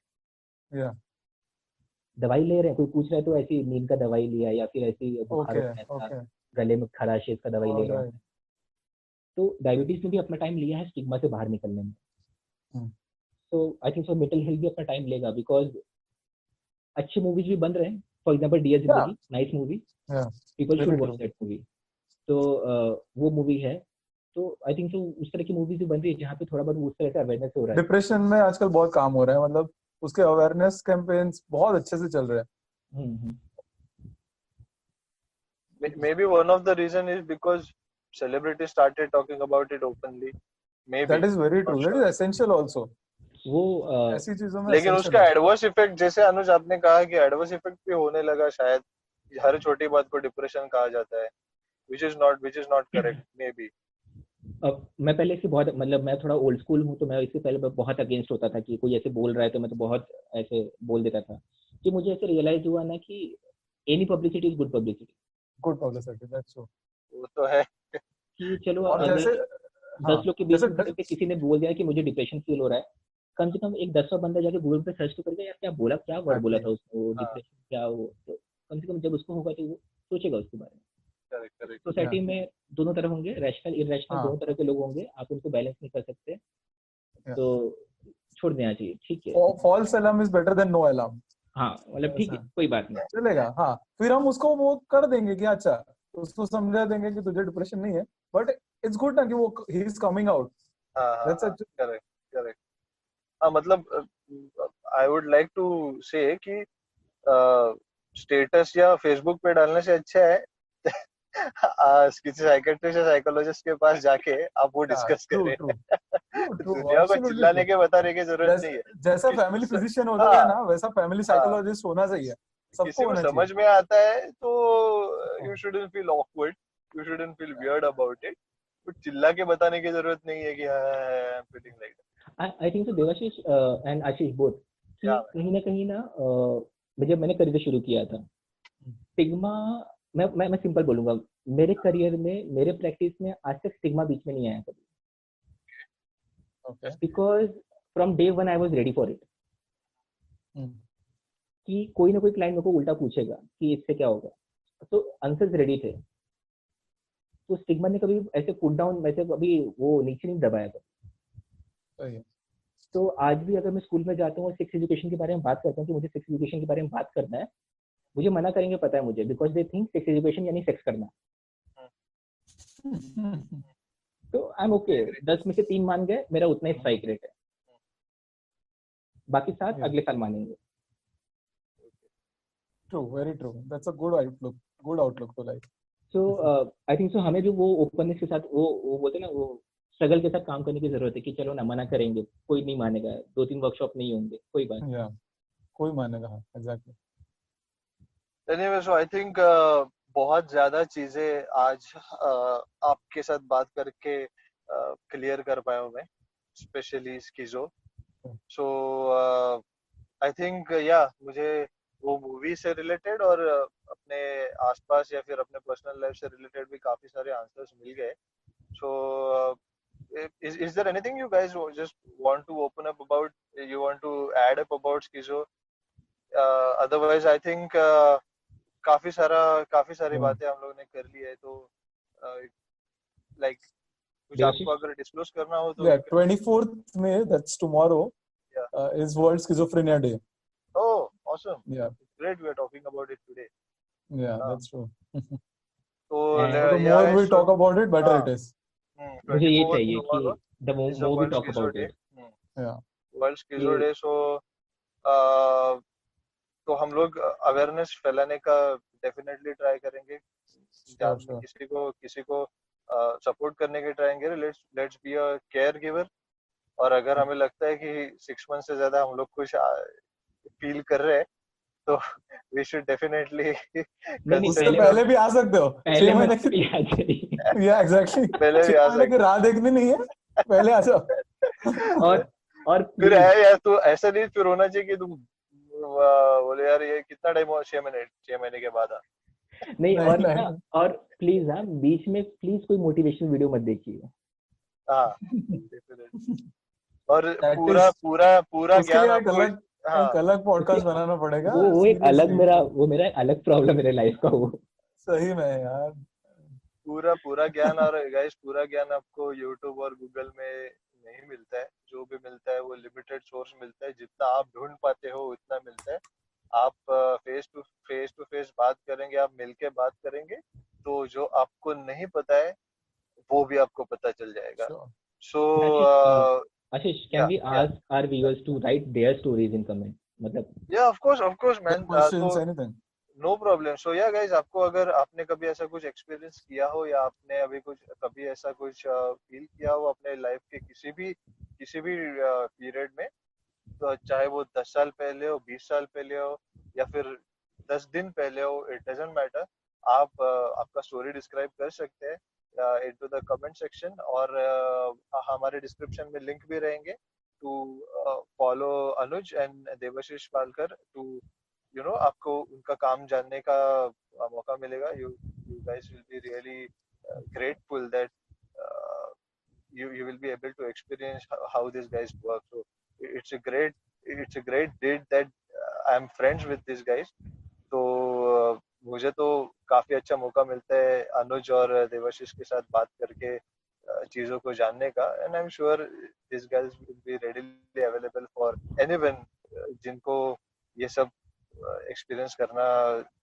Yeah. दवाई ले रहे हैं, कोई पूछ रहा है तो ऐसी नींद का दवाई लिया या फिर ऐसी बुखार Okay. गले में खराश है इसका दवाई ले रहा है। तो डायबिटीज ने भी अपना टाइम लिया है स्टिग्मा से बाहर निकलने में। तो I think so mental health भी अपना टाइम लेगा, बिकॉज अच्छे मूवीज भी बन रहे हैं. फॉर एग्जांपल डियर जिंदगी, nice movie, people should watch that movie. तो वो मूवी है. तो आई थिंक सो उस तरह की मूवीज भी बन रही है जहाँ पे थोड़ा बहुत उस तरह से अवेयरनेस हो रहा है. डिप्रेशन में आजकल बहुत काम हो रहा है, मतलब उसके अवेयरनेस कैंपेन्स बहुत अच्छे से चल रहे हैं. Maybe one of the reason is because celebrities started talking about it openly. Maybe. That is very true. That is essential also. वो ऐसी चीजों में लेकिन essential उसका है. एडवर्स इफेक्ट, जैसे अनुज आपने कहा कि एडवर्स इफेक्ट भी होने लगा शायद. हर छोटी बात को डिप्रेशन कहा जाता है, which is not correct. Maybe. अब मैं पहले से बहुत, मतलब मैं थोड़ा ओल्ड स्कूल हूँ, तो मैं इससे पहले बहुत अगेंस्ट होता था कि कोई ऐसे बोल रहा है तो मैं तो बहुत ऐसे बोल देता था. कि मुझे ऐसे रियलाइज हुआ ना कि any publicity is good publicity. Good publicity, that's true. वो तो है कि चलो और अगर जैसे 10 लोग के बीच में बैठ के किसी ने बोल दिया कि मुझे डिप्रेशन फील हो रहा है, कम से कम एक 10वां बंदा जाके गूगल पे सर्च तो करेगा, यार क्या बोला, क्या वर्ड बोला था उसको, डिप्रेशन क्या हो. तो कम से कम जब उसको होगा तो वो सोचेगा उसके बारे में. सोसाइटी में दोनों तरह होंगे, रैशनल इरेशनल दोनों तरह के लोग होंगे. आप उनको बैलेंस नहीं कर सकते, तो छोड़ देना चाहिए. ठीक है, false alarm is better than no alarm. हाँ मतलब ठीक है, कोई बात नहीं, चलेगा. हाँ, फिर हम उसको वो कर देंगे कि अच्छा, उसको समझा देंगे कि तुझे डिप्रेशन नहीं है, बट इट्स गुड ना कि वो he is coming out. Correct correct. हाँ मतलब आई वुड लाइक टू से कि स्टेटस या फेसबुक पे डालने से अच्छा है किसी साइकियाट्रिस्ट या साइकोलॉजिस्ट के पास जाके आप वो डिस्कस करें. दुनिया को चिल्लाने के बताने की जरूरत नहीं है. जैसा फैमिली फिजिशियन होता है ना, वैसा फैमिली साइकोलॉजिस्ट होना चाहिए. किसी को समझ में आता है तो you shouldn't feel awkward, you shouldn't feel weird about it. But चिल्ला के बताने की जरूरत नहीं है कि I am feeling like that. I think so Devashish and Ashish both, कि कहीं ना जब मैंने करियर शुरू किया था, स्टिग्मा, मैं सिंपल बोलूंगा, मेरे करियर में, मेरे प्रैक्टिस में आज तक स्टिग्मा बीच में नहीं आया कभी. Because from day one I was ready for it. कि कोई ना कोई क्लाइंट मेरे को उल्टा पूछेगा कि इससे क्या होगा, तो आंसर्स रेडी थे. तो स्टिग्मा ने कभी ऐसे पुट डाउन, वैसे कभी वो नीचे नहीं दबाया कभी. तो आज भी अगर मैं स्कूल में जाता हूँ और सेक्स एजुकेशन के बारे में बात करता हूँ कि मुझे सेक्स एजुकेशन के बारे में बात करना है, मुझे मना करेंगे, पता है मुझे, because they think sex education यानी सेक्स करना. तो आई एम ओके, 10 में से 3 मान गए, मेरा उतना ही स्ट्राइक रेट है. बाकी 7 अगले साल मानेंगे. True, very true. That's a good outlook to life. So I think so हमें भी वो ओपननेस के साथ, वो बोलते हैं ना, वो स्ट्रगल के साथ काम करने की जरूरत है. कि चलो ना, मना करेंगे, कोई नहीं मानेगा, 2-3 वर्कशॉप नहीं होंगे, कोई बात. कोई मानेगा. Exactly. Anyway, so I think बहुत ज्यादा चीजें आज आपके साथ बात करके क्लियर कर पाया हूँ मैं, स्पेशली स्किजो. सो आई थिंक मुझे वो मूवी से रिलेटेड और अपने आसपास या फिर अपने पर्सनल लाइफ से रिलेटेड भी काफी सारे आंसर्स मिल गए. सो is there anything you guys just want to open up about, you want to add up about schizo? Otherwise I think काफी सारी बातें हम लोगों ने कर ली है. तो लाइक कुछ आपको अगर डिस्क्लोज करना हो तो 24th May, that's tomorrow, is World Schizophrenia Day. Oh, awesome. It's great we are talking about it today. That's true. So the more we talk about it, better it is. मुझे ये चाहिए कि the more we talk about it. World Schizo Day. So तो हम लोग अवेयरनेस फैलाने का डेफिनेटली ट्राई करेंगे. किसी को सपोर्ट करने की ट्राई करेंगे. Let's be a care giver. और अगर हमें लगता है कि 6 मंथ से ज्यादा हम लोग कुछ फील कर रहे हैं तो वी शुड डेफिनेटली. उससे पहले भी आ सकते हो. 6 महीने की एग्जैक्टली पहले भी आ सकते हो. राह देखनी नहीं है, पहले आ जाओ. और फिर है यार, तो ऐसा नहीं फिर होना चाहिए कि तुम बोले यार ये कितना टाइम हुआ, 6 महीने के बाद नहीं. और प्लीज बीच में प्लीज कोई मोटिवेशनल वीडियो मत देखिए. और पूरा ज्ञान एक अलग पॉडकास्ट बनाना पड़ेगा. वो एक अलग मेरा अलग प्रॉब्लम मेरे लाइफ का. वो सही में यार, पूरा ज्ञान. और गाइस पूरा ज्ञान आपको यूट्यूब और गूगल में नहीं मिलता है. जो भी मिलता है वो लिमिटेड सोर्स मिलता है. जितना आप ढूंढ पाते हो उतना मिलता है. आप फेस टू फेस बात करेंगे, आप मिलके बात करेंगे, तो जो आपको नहीं पता है वो भी आपको पता चल जाएगा. Sure. So Ashish, can yeah, we ask our viewers to write their stories in comment? मतलब yeah, of course man. Questions, तो anything. No problem. So yeah guys, आपको अगर आपने कभी ऐसा कुछ एक्सपीरियंस किया हो, या आपने अभी कभी ऐसा कुछ फील किया हो अपने लाइफ के किसी भी पीरियड में, तो चाहे वो 10 साल पहले हो, 20 साल पहले हो, या फिर 10 दिन पहले हो, इट डजंट मैटर. आप आपका स्टोरी डिस्क्राइब कर सकते हैं इनटू द कमेंट सेक्शन, और हमारे डिस्क्रिप्शन में लिंक भी रहेंगे to follow Anuj and Devashish Palkar, टू आपको उनका काम जानने का मौका मिलेगा. You guys will be really grateful that you will be able to experience how these guys work. So it's a great deed that I'm friends with these guys. तो मुझे तो काफी अच्छा मौका मिलता है अनुज और देवाशीष के साथ बात करके चीजों को जानने का. And I am sure this guys will B readily available for anyone जिनको ये सब एक्सपीरियंस करना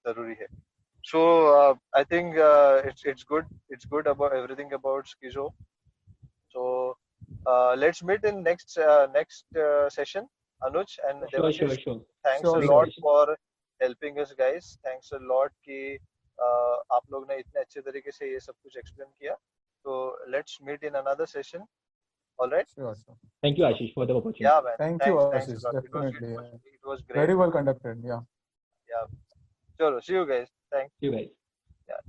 जरूरी है. So I think it's good about everything about Schizo. So let's meet in next session, Anuj and Devashish. sure. Thanks a lot for helping us, guys. Thanks a lot कि आप लोग ने इतने अच्छे तरीके से ये सब कुछ explain किया. So let's meet in another session. All right. Sure. Thank you, Ashish, for the opportunity. Yeah, man. Thanks, you, Ashish. Definitely. It was great. Very well conducted. Yeah. Chalo, see you guys. Thanks. See you guys. Yeah.